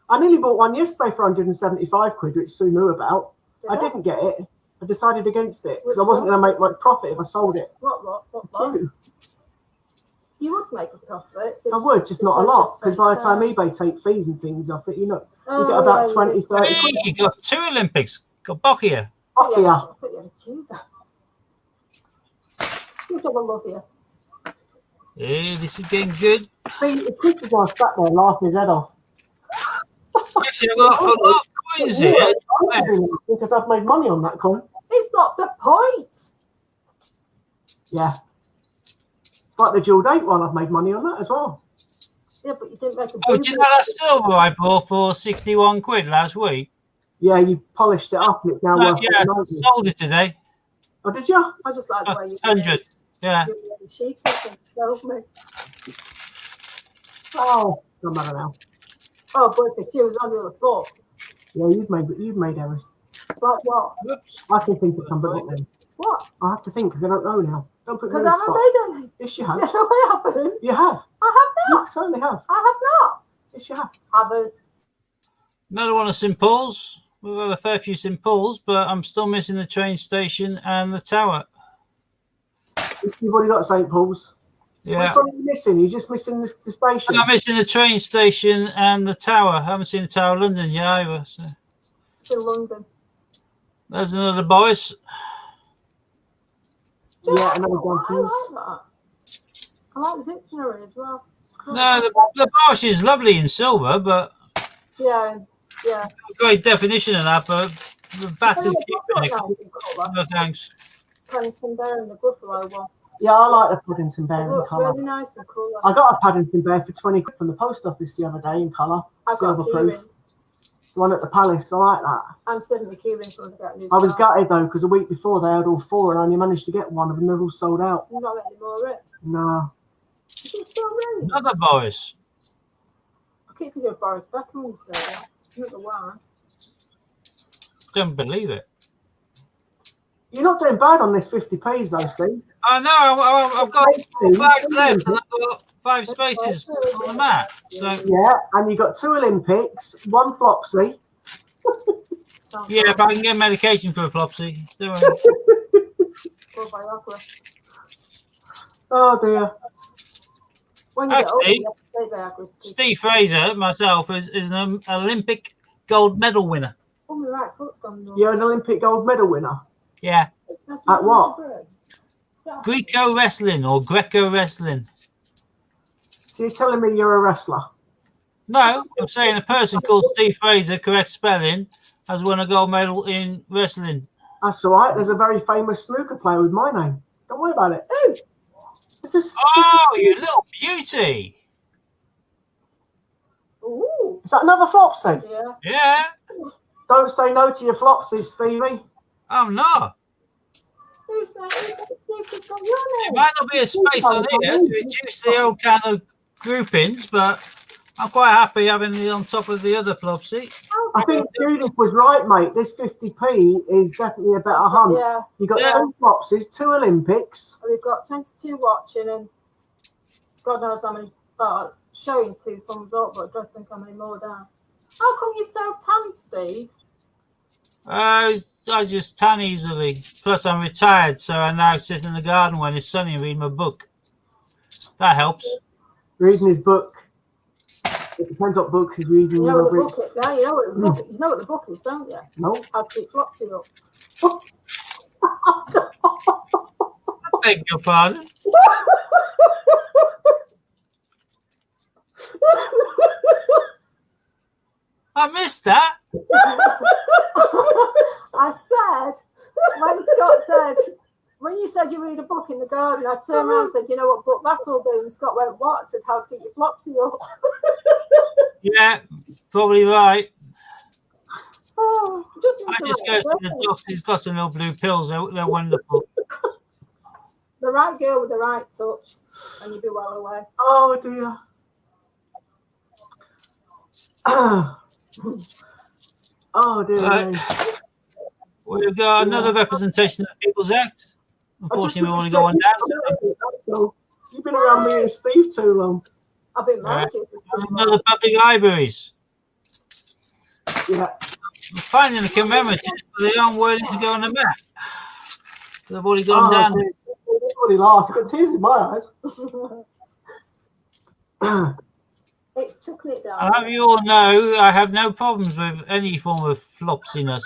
I nearly bought one yesterday for 175 quid, which Sue knew about. I didn't get it. I decided against it because I wasn't going to make much profit if I sold it. What? Phew. You would make a profit. I would, just not a lot, because by the time eBay take fees and things off it, you know, you get about 20, 30 Hey, quid. you got 2 Olympics. Got Bocchia. Off Yeah, here. I thought you had a queue there. Good job, I love you. Hey, this is getting good. See, the Chris is sat there laughing his head off. Actually, I've got a lot of coins here. Because I've made money on that coin. It's not the point. Yeah. It's like the Jewel Date one, I've made money on that as well. Yeah, but you didn't make a Oh, do you know that silver I bought for 61 quid last week? Yeah, you polished it up and it's now worth Yeah, 90. sold it today. Oh, did you? I just like the way you 100. Yeah. She showed me. Oh, doesn't matter now. Oh, but the queue was on the other foot. Yeah, you've made errors. Like what? Whoops. I can think of somebody then. What? I have to think because I don't know now. Don't put me Because on I the spot. haven't made any. Yes, you No, have. I haven't. You have. I have You not. certainly have. I have not. Yes, you have. Haven't. Another one of St. Paul's. We've got a fair few St. Paul's, but I'm still missing the train station and the tower. You've already got St. Paul's. Yeah. Which one are you missing? You're just missing the station. I'm missing the train station and the tower. I haven't seen the Tower of London yet either. So. It's in London. There's another Boris. Yeah, another I Johnson's. like that. I like the dictionary as well. No, the Boris is lovely in silver, but Yeah, yeah. great definition of that. But the battered Nice in colour. no thanks. Paddington Bear and the Buffalo one. Yeah, I like the Paddington Bear It in looks colour. really nice in colour. I got a Paddington Bear for 20 quid from the post office the other day in colour, I got silver a proof. keyring. One at the Palace. I like that. I'm sending my keyrings when I get a new I was car. gutted though because a week before they had all 4 and I only managed to get one of them. They're all sold out. You're not getting any more, right? No. Is it still raining? Another Boris. I keep thinking of Boris Becker when you say that. I don't know why. Don't believe it. You're not doing bad on this 50p's though, Steve. I know. I've got 4 bags left, and I've got 5 spaces on the map. So Yeah, and you got 2 Olympics, 1 Flopsy. Sounds yeah, like but I can get medication for a flopsy. Don't worry. full Viagra. Oh dear. When you get older, Actually, you have to take Viagra to keep. Steve Fraser, myself, is an Olympic gold medal winner. Oh, my right foot's gone numb. You're an Olympic gold medal winner. Yeah, That's At what? Yeah. Greco wrestling or Greco wrestling. So you're telling me you're a wrestler? No, I'm saying a person called Steve Fraser, correct spelling, has won a gold medal in wrestling. That's all right. There's a very famous snooker player with my name. Don't worry about it. Ooh, It's just, Oh, you little beauty! ooh, is that another Flopsy? yeah. Yeah, Don't say no to your Flopsies, Stevie. I'm not. Who's that? Who's just got your It name? might not be a space on here to reduce the old kind of groupings, but I'm quite happy having it on top of the other flopsy. I think Judith was right, mate. This 50p is definitely a better hunt. Yeah, You got Yeah. 2 Flopsies, 2 Olympics. we've got 22 watching and God knows how many showing 2 thumbs up, but I don't think how many more down. How come you're so tan, Steve? I just tan easily. Plus, I'm retired, so I now sit in the garden when it's sunny and read my book. That helps. Reading his book. It depends what book he's reading. You know what the whether book it's- is now? You know what the book, you know what the book is, don't you? No. How to keep Flopsy up. I beg your pardon. I missed that. I said, when Scott said, when you said you read a book in the garden, I turned around and said, you know what book that'll be? And Scott went, what? I said, how to get your Flopsy up. Yeah, probably right. Oh, Just I need just to go to the doctor. He's got some little blue pills. They're wonderful. the right girl with the right touch, and you'll be well away. oh dear. Oh dear. Right. me. We've got another representation of the People's Act. Unfortunately, we only got one down. So, you've been around me and Steve too long. I've been married to you for 2 months. Another public libraries. Yeah. We're finding the commemoratives for the unworthy to go on the map. They've already gone down. Dear. Everybody laughed. I've got tears in my eyes. It's chocolate down. I'll have you all know, I have no problems with any form of flopsiness.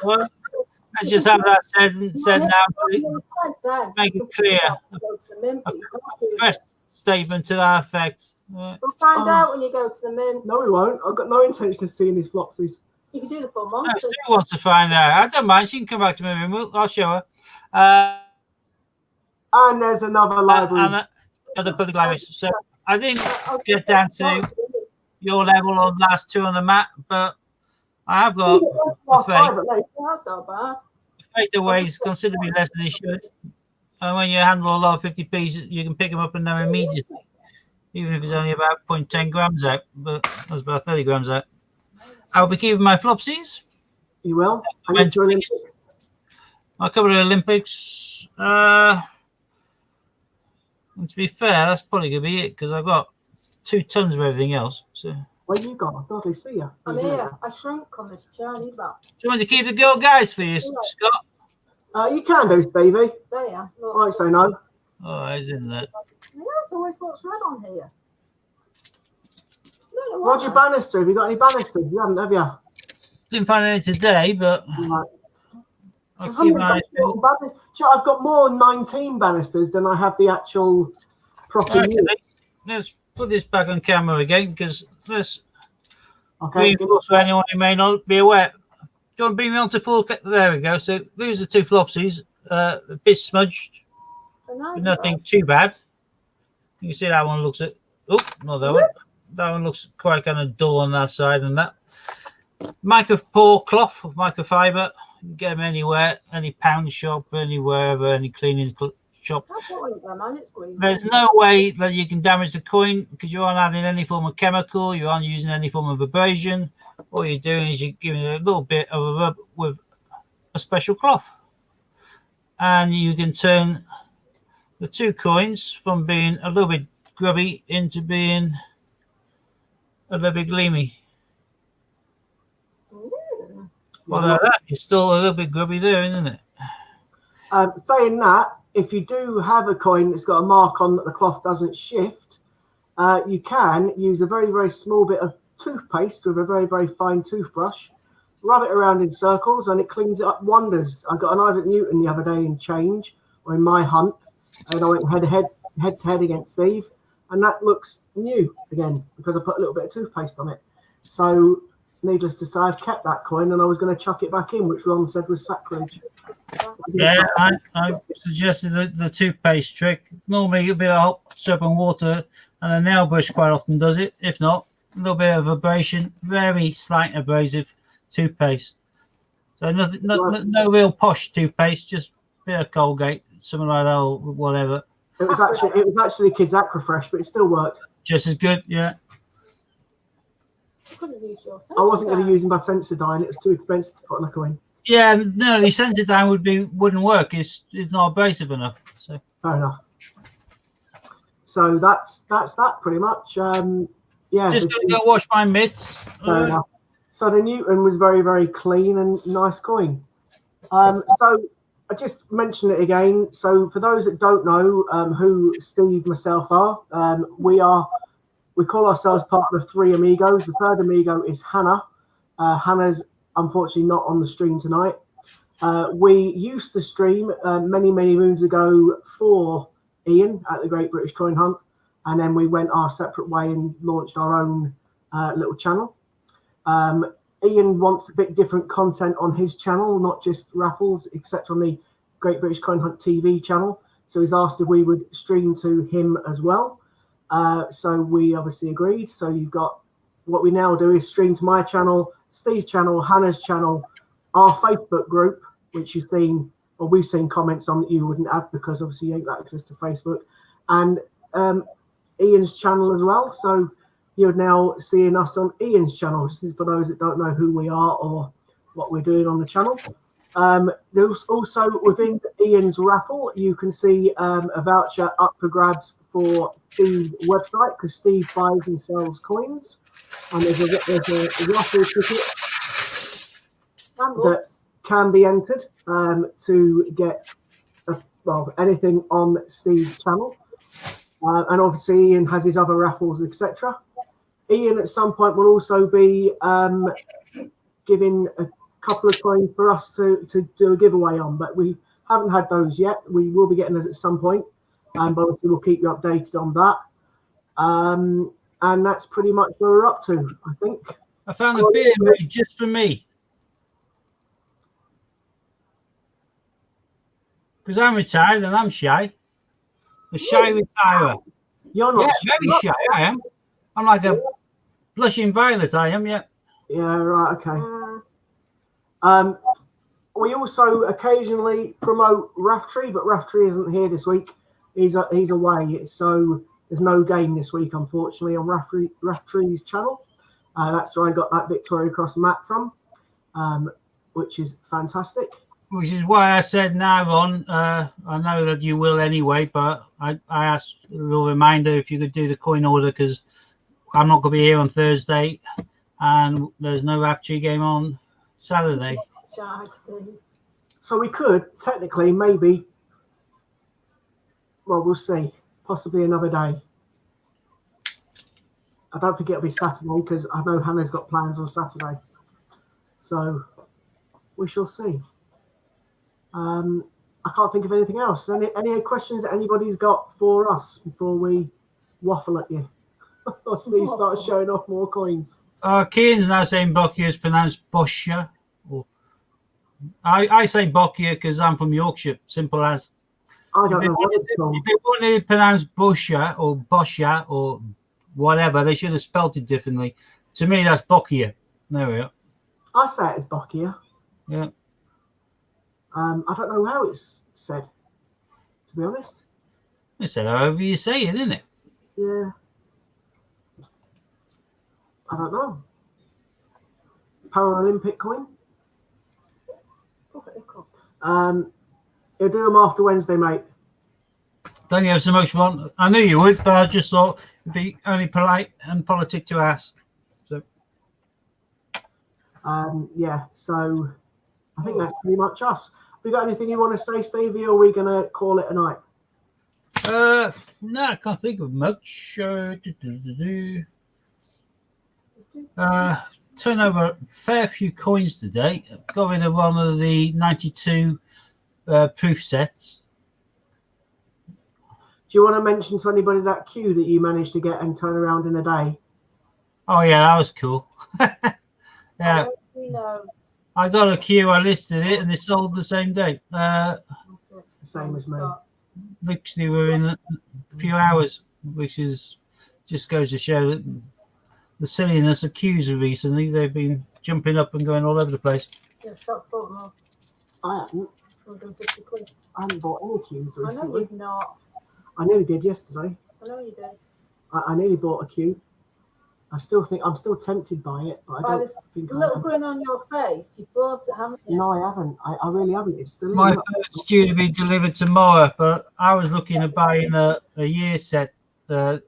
Well, let's just have that said now. Make it clear. A fresh statement to that effect. We'll find out when you go to the mint. No, we won't. I've got no intention of seeing these Flopsies. You can do the full No, month. Sue wants to find out. I don't mind. She can come back to my room. I'll show her. And there's another library. And other public libraries. So I didn't get down to your level on the last 2 on the map, but I have got Last okay. 5 at least. That's not bad. fade ways considerably less than they should. And when you handle a lot of 50p's, you can pick them up and know immediately, even if it's only about 0.10 grams out, but that's about 30 grams out. I'll be keeping my flopsies. You will. And Men's into Olympics. I'll cover the Olympics. And to be fair, that's probably going to be it because I've got 2 tons of everything else. So, do Where you gone? I hardly see you. I'm here. I shrunk on this chair. I need that. you want to keep the girl guys for you, Scott? You can do, Stevie. There you are. I Look. might say no. Oh, it's in there. Yeah, it's always what's red on here. I don't know why. Roger Bannister, have you got any Bannisters? You haven't, have you? Didn't find any today, but Right. I'll keep an eye out. I've got more 19 Bannisters than I have the actual proper Right, unit. let's put this back on camera again because this Okay. reinforce for anyone who may not be aware. Do you want to bring me on to full? There we go. So these are 2 Flopsies, a bit smudged, They're nice, but nothing too bad. You can see that one looks at. Oh, not that one. That one looks quite kind of dull on that side and that. Micropore cloth, microfiber. You can get them anywhere, any pound shop, anywhere, any cleaning shop. That's what I want, man. It's green. There's no way that you can damage the coin because you aren't adding any form of chemical, you aren't using any form of abrasion. All you're doing is you're giving it a little bit of a rub with a special cloth. And you can turn the 2 coins from being a little bit grubby into being a little bit gleamy. Mm. Well, that is still a little bit grubby there, isn't it? Saying that, if you do have a coin that's got a mark on that the cloth doesn't shift, you can use a very, very small bit of toothpaste with a very, very fine toothbrush, rub it around in circles, and it cleans it up wonders. I got an Isaac Newton the other day in Change, or in my hunt, and I went head to head against Steve, and that looks new again because I put a little bit of toothpaste on it. So, needless to say, I've kept that coin, and I was going to chuck it back in, which Ron said was sacrilege. Yeah, I suggested the toothpaste trick. Normally, a bit of hot soap and water and a nail brush quite often does it. If not, a little bit of abrasion, very slight abrasive toothpaste. So nothing, no real posh toothpaste, just a bit of Colgate, something like that, or whatever. It was actually Kids Aquafresh, but it still worked. Just as good, yeah. Couldn't use your I wasn't going to use my Sensodyne. It was too expensive to put on a coin. Yeah, no, the Sensodyne wouldn't work. It's not abrasive enough. So Fair enough. So that's that pretty much. Yeah. Just going to go wash my mitts. Fair enough. So the Newton was very, very clean and nice coin. So I just mention it again. So for those that don't know who Steve and myself are, we call ourselves part of the 3 amigos. The third amigo is Hannah. Hannah's unfortunately not on the stream tonight. We used to stream many, many moons ago for Ian at the Great British Coin Hunt, and then we went our separate way and launched our own little channel. Ian wants a bit different content on his channel, not just raffles, etc. on the Great British Coin Hunt TV channel. So he's asked if we would stream to him as well. So we obviously agreed. So you've got what we now do is stream to my channel, Steve's channel, Hannah's channel, our Facebook group, which you've seen, or we've seen comments on that you wouldn't have because obviously you ain't got access to Facebook, and Ian's channel as well. So you're now seeing us on Ian's channel. This is for those that don't know who we are or what we're doing on the channel. There's also within Ian's raffle, you can see a voucher up for grabs for Steve's website because Steve buys and sells coins. And there's a raffle ticket that can be entered to get anything on Steve's channel. And obviously Ian has his other raffles, etc. Ian at some point will also be giving a couple of coins for us to do a giveaway on, but we haven't had those yet. We will be getting those at some point, but obviously we'll keep you updated on that. And that's pretty much where we're up to, I think. I found a beer made just for me. Because I'm retired and I'm shy. A shy retirer. You're not very shy, I am. I'm like a blushing violet, I am, yeah. Yeah, right, okay. We also occasionally promote Raftree, but Raftree isn't here this week. He's away, so there's no game this week, unfortunately, on Raftree's channel. That's where I got that Victoria Cross map from, which is fantastic. Which is why I said now, Ron, I know that you will anyway, but I asked a little reminder if you could do the coin order because I'm not going to be here on Thursday and there's no Raftree game on Saturday. So we could technically maybe, well, we'll see. Possibly another day. I don't think it'll be Saturday because I know Hannah's got plans on Saturday. So we shall see. I can't think of anything else. Any questions that anybody's got for us before we waffle at you? Or Steve starts showing off more coins. Keane's now saying Boccia is pronounced Boscia. I say Boccia because I'm from Yorkshire. Simple as. I don't know what it's called. If they wanted to pronounce Boscia or Boscia or whatever, they should have spelt it differently. To me, that's Boccia. There we are. I say it as Boccia. Yeah. I don't know how it's said, to be honest. They said however you say it, isn't it? Yeah. I don't know. Paralympic coin? You'll do them after Wednesday, mate. Don't you have so much fun? I knew you would, but I just thought it'd be only polite and politic to ask. So. Yeah, so I think that's pretty much us. We got anything you want to say, Stevie, or are we going to call it a night? No, I can't think of much. Turn over a fair few coins today. Got rid of one of the 92 proof sets. Do you want to mention to anybody that queue that you managed to get and turn around in a day? Oh, yeah, that was cool. Yeah. know. I got a queue, I listed it, and it sold the same day. Same as me. Literally within a few hours, which is just goes to show that the silliness of queues recently. They've been jumping up and going all over the place. Yeah, stop bought them. I haven't. 150 quid. I haven't bought any queues I know recently. you've not. I nearly did yesterday. I know you did. I nearly bought a queue. I'm still tempted by it, but I By don't this think I little am. grin on your face, you bought it, haven't you? No, I haven't. I really haven't. It's still in My the- first due to be delivered tomorrow, but I was looking at buying a year set for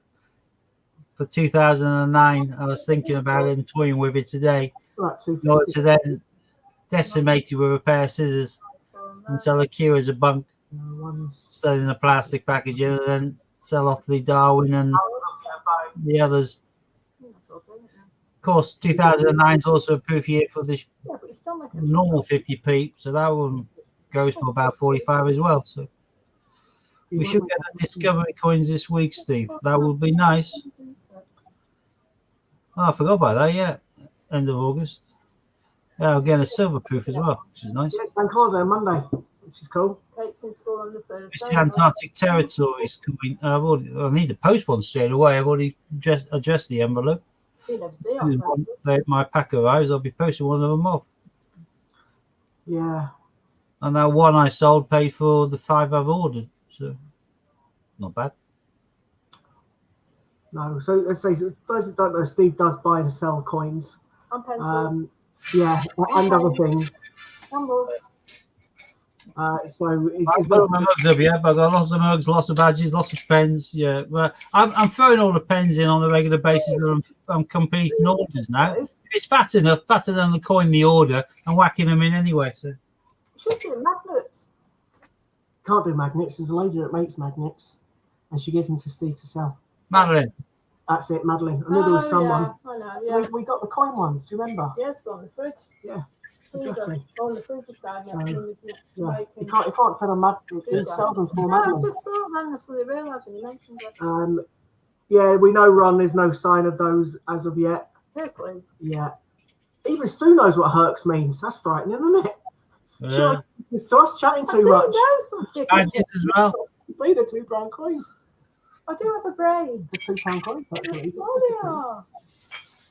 2009. I was thinking about it and toying with it today. Right, In order 250. to then decimate it with a pair of scissors and sell a queue as a bunk, still in a plastic packaging, and then sell off the Darwin and the others. Of course, 2009 is also a proof year for the Yeah, but you still make it. normal 50p, so that one goes for about 45 as well. So we should get the Discovery coins this week, Steve. That would be nice. Oh, I forgot about that. Yeah, end of August. Yeah, I'm getting a silver proof as well, which is nice. Yeah, it's bank holiday on Monday, which is cool. Kate's in school on the It's Thursday. the Antarctic Territories coming. I need to post one straight away. I've already addressed the envelope. You never see As soon it. as my pack arrives, I'll be posting one of them off. Yeah. And that one I sold paid for the 5 I've ordered. So, not bad. No. So let's say, for those that don't know, Steve does buy and sell coins. And pencils. Yeah, and other things. And books. So it's, I've got my mugs up, yeah, but I've got lots of mugs, lots of badges, lots of pens. Yeah, but I'm throwing all the pens in on a regular basis. But I'm completing orders now. If it's fat enough, fatter than the coin the order, I'm whacking them in anyway. So Should do magnets. can't do magnets. There's a lady that makes magnets, and she gives them to Steve to sell. Madeline, That's it, Madeline. I knew there was someone. Yeah, I know, So yeah. we got the coin ones. Do you remember? Yes, on the fridge. Yeah, Freezer. exactly. On the freezer side, yeah. So, Jamaican. Yeah, you can't tell them who sell them for No, I Madeline. just saw that and I suddenly realised when you mentioned it. Yeah, we know, Ron. There's no sign of those as of yet. Hercules. Yeah. Even Stu knows what Hercs means. That's frightening, isn't it? Sure, it's to us chatting I too do much. know some different. badges as well. Be the £2 coins. I do have a brain. The £2 coins. Actually. Oh, they are.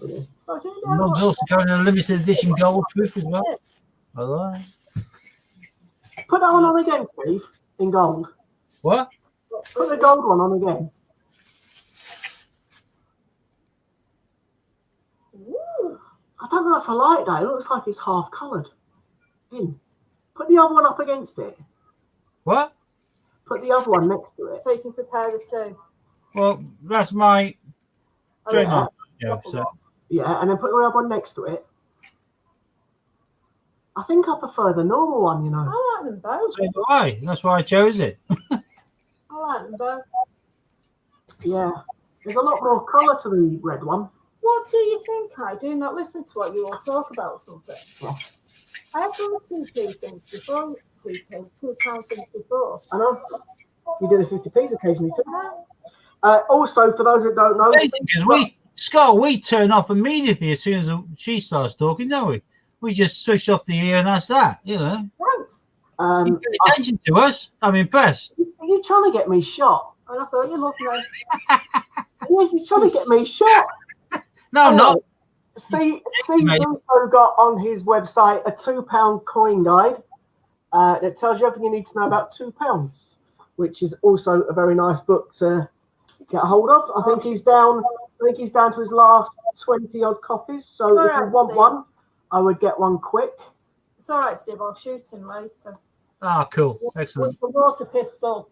Yeah. I do know Mugs what. also coming in a limited edition gold proof as well. Hello. Put that one on again, Steve, in gold. What? Put the gold one on again. Ooh. I don't know if I like that. It looks like it's half coloured. Put the other one up against it. What? Put the other one next to it. So you can compare the two. Well, that's my Oh, trademark. Yeah, so Yeah, and then put the other one next to it. I think I prefer the normal one, you know. I like them both. So do I. That's why I chose it. I like them both. Yeah. There's a lot more colour to the red one. What do you think? I do not listen to what you all talk about or something. Yeah. I have done 2p things before, 2p, £2 things before. I know. You do the 50p's occasionally too. Yeah. Also, for those that don't know, Scott, we turn off immediately as soon as she starts talking, don't we? We just switch off the ear and that's that, you know. Thanks. You pay attention to us. I'm impressed. Are you trying to get me shot? And I thought you loved me. Yes, he's trying to get me shot. No, I'm not. Steve also got on his website a £2 coin guide that tells you everything you need to know about £2, which is also a very nice book to get a hold of. I think he's down to his last 20 odd copies. So if you want one, I would get one quick. It's all right, Steve. I'll shoot him later. Ah, cool. Excellent. The water pistol.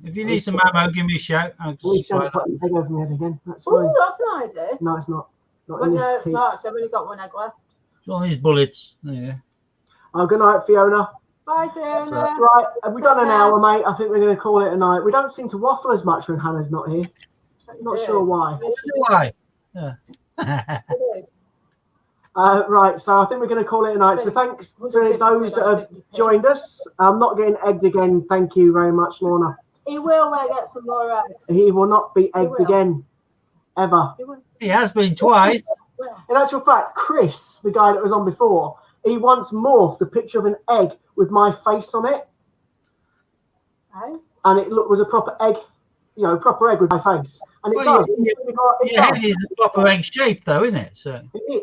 If you need some ammo, give me a shout. We shan't put the egg over my head again. That's fine. Oh, that's an idea. No, it's not. Not But in this no, it's heat. not. I've only got one egg left. It's on these bullets. Yeah. Oh, good night, Fiona. Bye, Fiona. Right, have we done an hour, mate? I think we're going to call it a night. We don't seem to waffle as much when Hannah's not here. Not sure why. Why? Yeah. Right, so I think we're going to call it a night. So thanks to those that have joined us. I'm not getting egged again. Thank you very much, Lorna. He will when I get some more eggs. He will not be egged again, ever. He will. He has been twice. In actual fact, Chris, the guy that was on before, he once morphed a picture of an egg with my face on it. Oh. And it was a proper egg, proper egg with my face. And it Well, does. Your head is a proper egg shape, though, isn't it? So.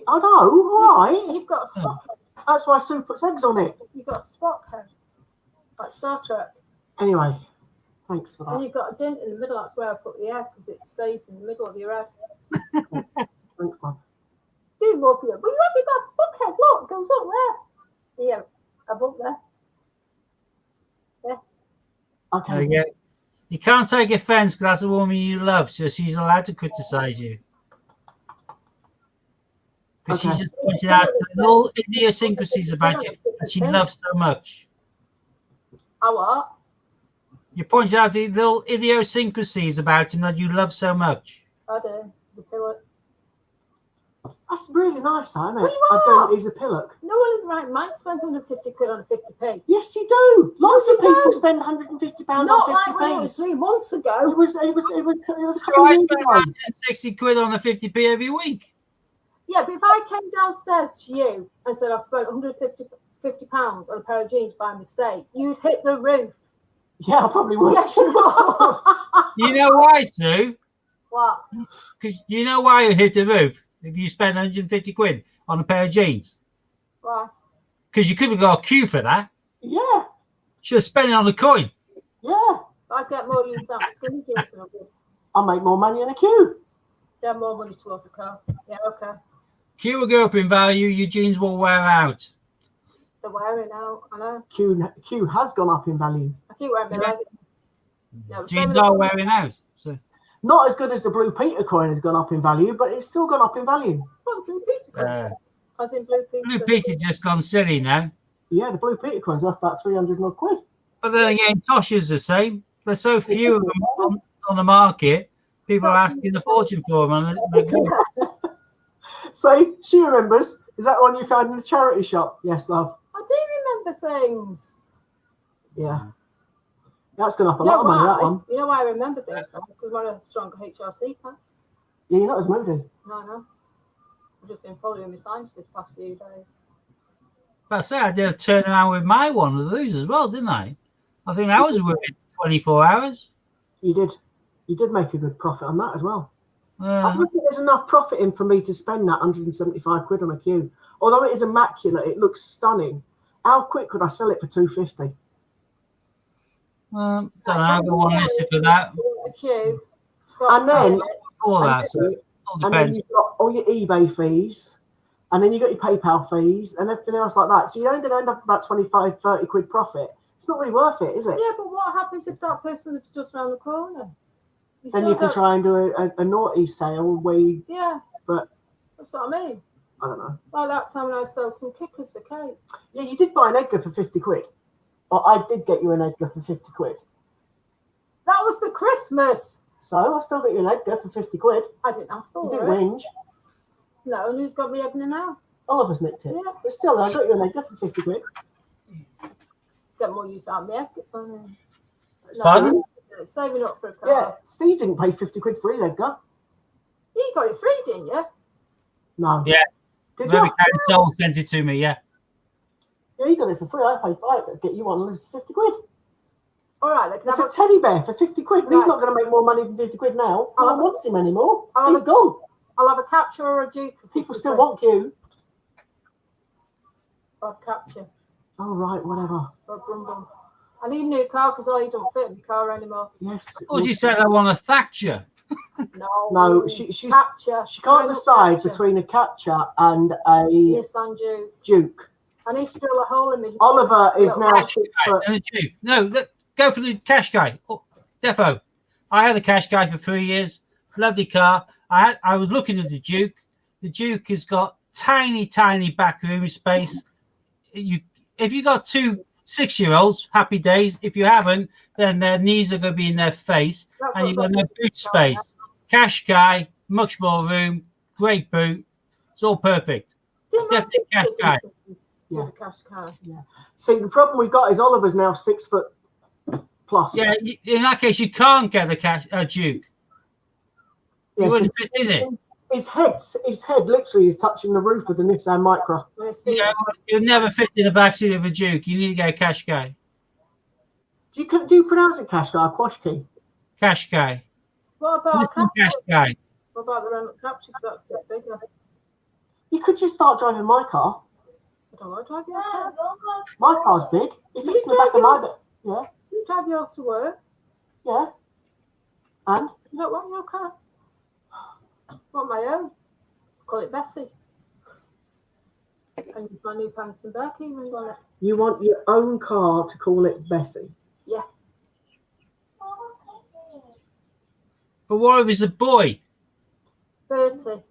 I know, why? You've got a spot head. That's why Sue puts eggs on it. You've got a spot head. Like Star Trek. Anyway, thanks for And that. you've got a dent in the middle. That's where I put the egg because it stays in the middle of your head. Thanks, love. Do more for you. Well, you haven't got a spot head. Look, it goes up there. Yeah, above there. Okay. Yeah. You can't take offense because that's a woman you love, so she's allowed to criticize you. Because she's just pointed out the little idiosyncrasies about you that she loves so much. Oh, what? You pointed out the little idiosyncrasies about him that you love so much. I do. It's a pillow. That's really nice, isn't it? Well, you I are. do. He's a pillock. No one in the right mind spends 150 quid on a 50p. Yes, you do. Lots No, of you people don't. spend £150 Not on like when it 50p. was 3 months ago. It was a So couple I of years spend ago. 160 quid on a 50p every week. Yeah, but if I came downstairs to you and said I've spent £150 on a pair of jeans by mistake, you'd hit the roof. Yeah, I probably would. Yes, you would. You know why, Sue? What? Because you know why you hit the roof if you spend 150 quid on a pair of jeans? Why? Because you could have got a queue for that. Yeah, Should have spent it on a coin. yeah. I'd get more use out of skinny jeans than I would. I'll make more money in a queue. Get more money towards the car. Yeah, okay. Queue will go up in value, your jeans will wear out. They're wearing out. I know. Q has gone up in value. I keep wearing my leggings. Yeah, but Jeans so are many- wearing out. So Not as good as the Blue Peter coin has gone up in value, but it's still gone up in value. What, Blue Peter coin? As in Blue Peter. Blue Peter's just gone silly now. Yeah, the Blue Peter coin's worth about 300 odd quid. But then again, Tosha's the same. There's so few of them on the market. People are asking a fortune for them. And they're good. So she remembers. Is that the one you found in the charity shop? Yes, love. I do remember things. Yeah. That's gone up a lot of money, that one. You know why I remember things? Because I'm a stronger HRT fan. Yeah, you're not as moody. No. I've just been following my signs this past few days. But I say I did a turnaround with my one of those as well, didn't I? I think I was within 24 hours. You did. You did make a good profit on that as well. I Uh, don't think there's enough profit in for me to spend that 175 quid on a queue. Although it is immaculate, it looks stunning. How quick could I sell it for 250? don't know. I've got one listed for that. A queue. And then- For that, so it all And then depends. you've got all your eBay fees, and then you've got your PayPal fees and everything else like that. So you're only going to end up with about 25, 30 quid profit. It's not really worth it, is it? Yeah, but what happens if that person is just around the corner? Then you can try and do a naughty sale where you, Yeah. But- That's what I mean. I don't know. By that time, I sold some kickers for Kate. Yeah, you did buy an Edgar for 50 quid. Or I did get you an Edgar for 50 quid. That was for Christmas. So I still got you an Edgar for 50 quid. I didn't ask for You it. didn't whinge. No, and who's got me Edna now? Oliver's nicked it. Yeah. But still, I got you an Edgar for 50 quid. Get more use out of me. Pardon? Saving up for a car. Yeah, Steve didn't pay 50 quid for his Edgar. You got it free, didn't you? No. Yeah. Did Maybe you? Karen Soul sent it to me, yeah. Yeah, you got it for free. I paid for it. Get you one for 50 quid. All right, they can It's have a teddy bear for 50 quid. And he's Right. not going to make more money than 50 quid now. No one wants him anymore. I'll He's have gone. I'll have a capture or a duke for People 50 still quid. want you. I'll have capture Oh, right, whatever. or a brum bum. I need a new car because I don't fit in the car anymore. Yes. Oh, you said I want a Thatcher. No, she's Capture. she can't Bring up decide capture. between a Capture and a Nissan Duke. Duke. I need to drill a hole in me. Oliver is Look, now right. 6 foot. And a Duke. No, go for the cash guy. Oh, defo. I had a cash guy for 3 years. Lovely car. I was looking at the Duke. The Duke has got tiny back room space. If you got 2 6-year-olds, happy days. If you haven't, then their knees are going to be in their face, That's and you've what's got no up. boot space. Cash guy, much more room, great boot. It's all perfect. Didn't I Definitely say cash guy. with a cash car? See, the problem we've got is Oliver's now 6 foot plus. Yeah, in that case, you can't get a Duke. Yeah, You 'cause wouldn't fit in it. his head literally is touching the roof of the Nissan Micra. When it's feet. Yeah, you'll never fit in the backseat of a Duke. You need to get a cash guy. Do you pronounce it Qashqai or Quashki? Cash guy. What about Listen, capture? cash guy. What about the remote capture? Because that's a bit bigger. You could just start driving my car. I don't want to drive your car. My car's big. It You fits in the back of my drive bed. Yeah, You drive yours to work. yeah. And You don't want your car. I want my own. Call it Bessie. And use my new pants and back even on it. you want your own car to call it Bessie. Yeah. But what if it's a boy? 30.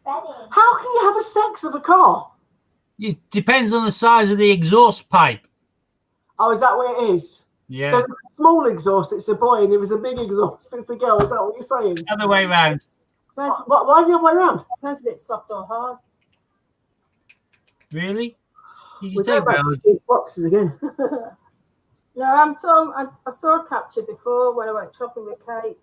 How can you have a sex of a car? It depends on the size of the exhaust pipe. Oh, is that what it is? Yeah. So if it's a small exhaust, it's a boy, and if it's a big exhaust, it's a girl. Is that what you're saying? Other way round. Depends, Why the other way around? depends if it's soft or hard. Really? Did you We're take going back that? to cheap boxes again. No, I'm told I saw a capture before when I went shopping with Kate.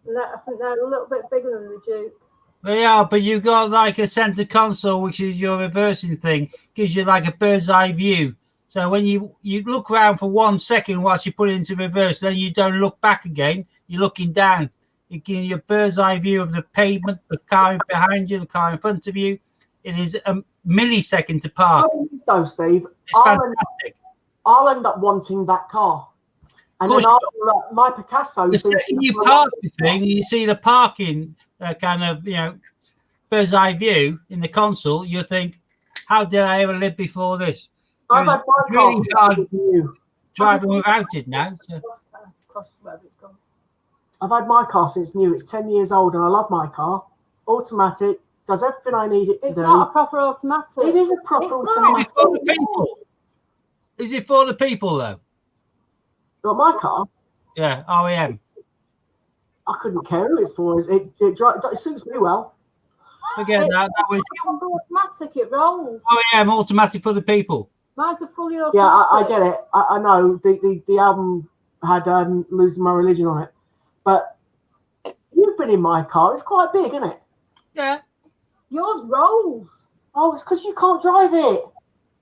And I think they're a little bit bigger than the Duke. They are, but you've got like a center console, which is your reversing thing, gives you like a bird's eye view. So when you look around for 1 second whilst you put it into reverse, then you don't look back again. You're looking down. It gives you a bird's eye view of the pavement, the car behind you, the car in front of you. It is a millisecond to park. So, Steve, It's fantastic. I'll end up wanting that car. And Of then course after my Picasso. The second you park the thing, you see the parking kind of, bird's eye view in the console, you think, how did I ever live before this? I've had my car really hard since new. driving without it now. So. Cost whatever it's gone. I've had my car since new. It's 10 years old, and I love my car. Automatic, does everything I need it to It's do. not a proper automatic. It is a proper It's not. automatic. Is it for the people? Is it for the people, though? But my car, Yeah, OEM. I couldn't care who it's for. It suits me well. Forget that. That was It's automatic, it rolls. OEM, automatic for the people. Mine's a fully automatic. Yeah, I get it. I know the album had Losing My Religion on it, but you've been in my car. It's quite big, isn't it? Yeah. Yours rolls. Oh, it's because you can't drive it.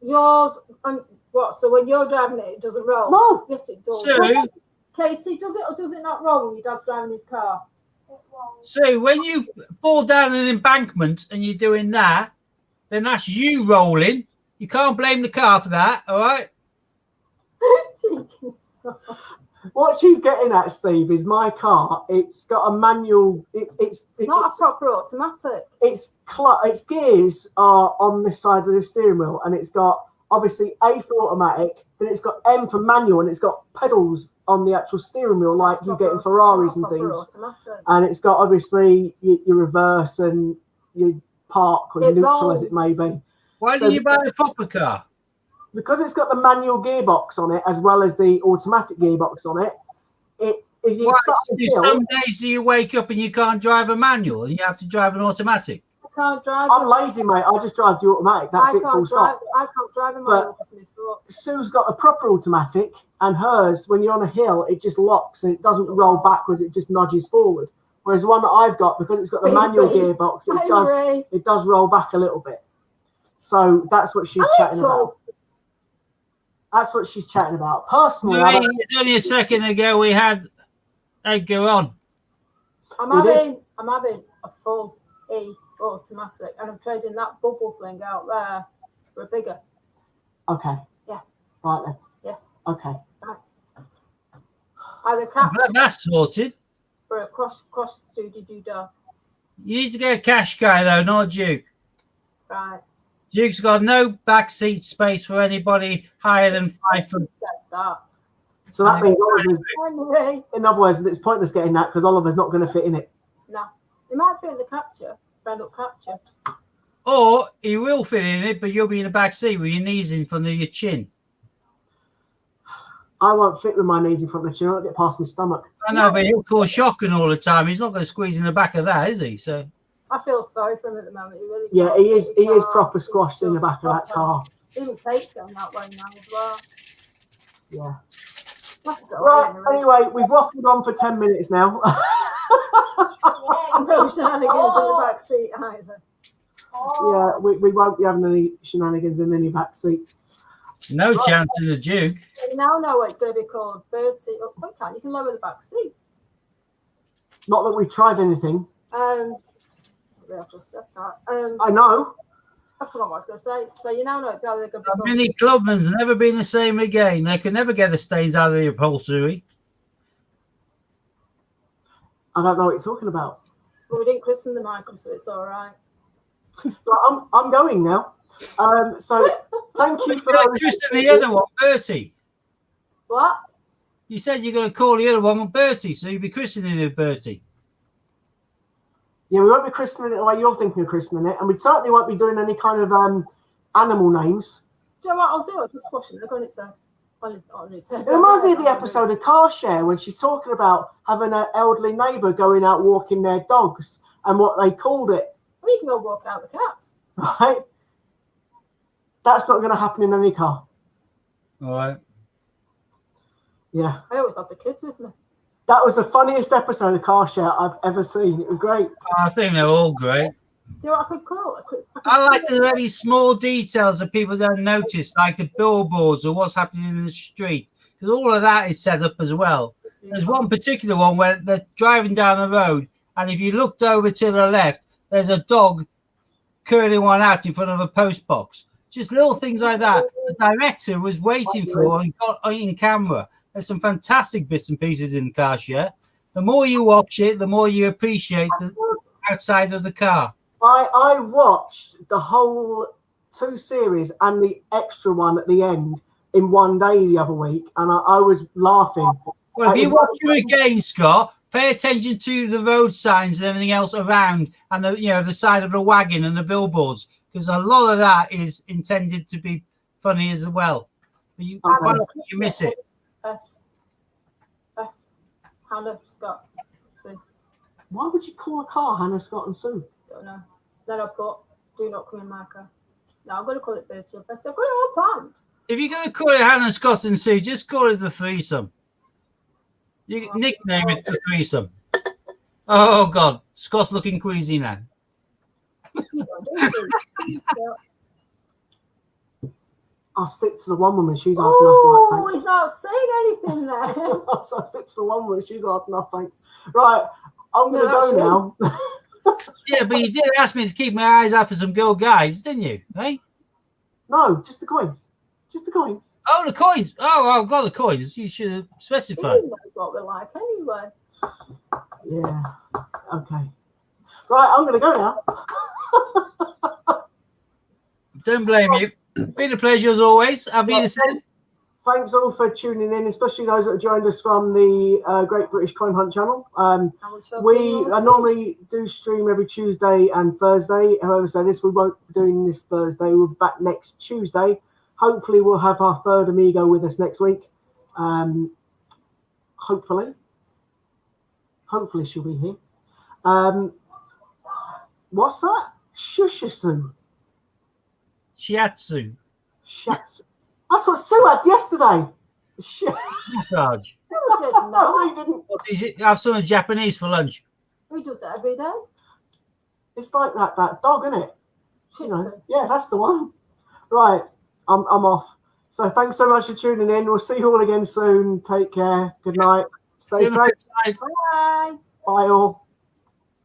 Yours, and what? So when you're driving it, it doesn't roll? No. Yes, it does. So, Katie, does it or does it not roll when your dad's driving his car? when you fall down an embankment and you're doing that, then that's you rolling. You can't blame the car for that, all right? What she's getting at, Steve, is my car. It's got a manual. It's not a proper automatic. Its gears are on this side of the steering wheel, and it's got obviously A for automatic, then it's got M for manual, and it's got pedals on the actual steering wheel, like you get in Ferraris and things. Automatic. And it's got obviously your reverse and your park or It neutral as it may rolls. be. Why So- did you buy a proper car? Because it's got the manual gearbox on it as well as the automatic gearbox on it. If you Why? start a hill, Some days do you wake up and you can't drive a manual and you have to drive an automatic? I can't drive. I'm lazy, mate. I just drive the automatic. That's it, full stop. I can't drive a But- manual because my foot. Sue's got a proper automatic, and hers, when you're on a hill, it just locks and it doesn't roll backwards. It just nudges forward. Whereas the one that I've got, because it's got the manual Baby. gearbox, Baby. it does roll back a little bit. So that's what she's chatting about. That's what she's chatting about. Personally, I don't, It's only a second ago we had Edgar on. I'm We did. having a full E automatic, and I'm trading that bubble thing out there for a bigger. okay. Yeah. Right then. Yeah. Okay. Either crap That's sorted. for a cross do-do-do-da. You need to get a cash guy though, not a Duke. Right. Duke's got no backseat space for anybody higher than 5 foot. Said that. So that means Oliver's, Anyway, in other words, it's pointless getting that because Oliver's not going to fit in it. no. It might fit in the capture, round up capture. Or he will fit in it, but you'll be in the back seat with your knees in front of your chin. I won't fit with my knees in front of the chin. I won't get past my stomach. I know, but he'll cause shocking all the time. He's not going to squeeze in the back of that, is he? So I feel sorry for him at the moment. He really Yeah, can't he is. fit He is car. proper He's squashed in the just back of that proper- car. Even Kate's going that way now as well. Yeah. That's all Right. right, Anyway, we've waffled on for 10 minutes now. No shenanigans in the back seat either. Yeah, we won't be having any shenanigans in any back seat. no chance in the Duke. You now know what it's going to be called. Bertie. Oh, you can lower the back seats. Not that we've tried anything. Maybe I've just said that. I know. I forgot what I was going to say. So you now know it's either going to The be Mini Clubman's never been the same again. They can never get the stains out of the upholstery. I don't know what you're talking about. Well, we didn't christen the Michael, so it's all right. Right, I'm going now. So thank you for those. Tristan, the other one, Bertie. What? You said you're going to call the other one Bertie, so you'll be christening it Bertie. Yeah, we won't be christening it the way you're thinking of christening it, and we certainly won't be doing any kind of animal names. Do you know what I'll do? I'll just squash it. Look on its head. On its head. It reminds me of the episode of Car Share when she's talking about having an elderly neighbour going out walking their dogs and what they called it, We can go walk out the cats. right? That's not going to happen in any car. All right. Yeah. I always have the kids with me. That was the funniest episode of Car Share I've ever seen. It was great. I think they're all great. Do you know what I could call it? I like the very small details that people don't notice, like the billboards or what's happening in the street, because all of that is set up as well. There's one particular one where they're driving down the road, and if you looked over to the left, there's a dog curling one out in front of a post box. Just little things like that. The director was waiting for and got in camera. There's some fantastic bits and pieces in Car Share. The more you watch it, the more you appreciate the outside of the car. I watched the whole 2 series and the extra one at the end in one day the other week, and I was laughing. Well, if you watch them again, Scott, pay attention to the road signs and everything else around, and the side of the wagon and the billboards, because a lot of that is intended to be funny as well. But you miss it. S. Hannah Scott. Sue. Why would you call a car Hannah, Scott and Sue? Don't know. Then I put, do not come in my car. No, I'm going to call it Bertie. I've got it all planned. If you're going to call it Hannah, Scott and Sue, just call it the threesome. You can nickname it the threesome. Oh, God. Scott's looking queasy now. You don't do it. I'll stick to the one woman. She's hard Oh, enough, he's right, not saying anything there. thanks. I'll stick to the one woman. She's hard enough, thanks. Right, I'm going to No, go that's now. Yeah, but you did ask me to keep my eyes out for some girl guys, didn't you? Hey? No, just the coins. Just the coins. Oh, the coins. Oh, I've got the coins. You should have specified. He knows what we're like anyway. Yeah. Okay. Right, I'm going to go now. Don't blame you. Been a pleasure as always. Have you said? thanks all for tuning in, especially those that have joined us from the Great British Crime Hunt channel. We normally do stream every Tuesday and Thursday. However, so this we won't be doing this Thursday. We'll be back next Tuesday. Hopefully, we'll have our third amigo with us next week. Hopefully she'll be here. What's that? Shushisu. Shiatsu. Shatsu. That's what Sue had yesterday. Massage. No, I didn't. No, he didn't. What, did you have some Japanese for lunch? He does it every day. It's like that dog, isn't it? Shih You know, Tzu. yeah, that's the one. Right, I'm off. So thanks so much for tuning in. We'll see you all again soon. Take care. Good night. Stay See you on the safe. flip side. Bye. Bye all.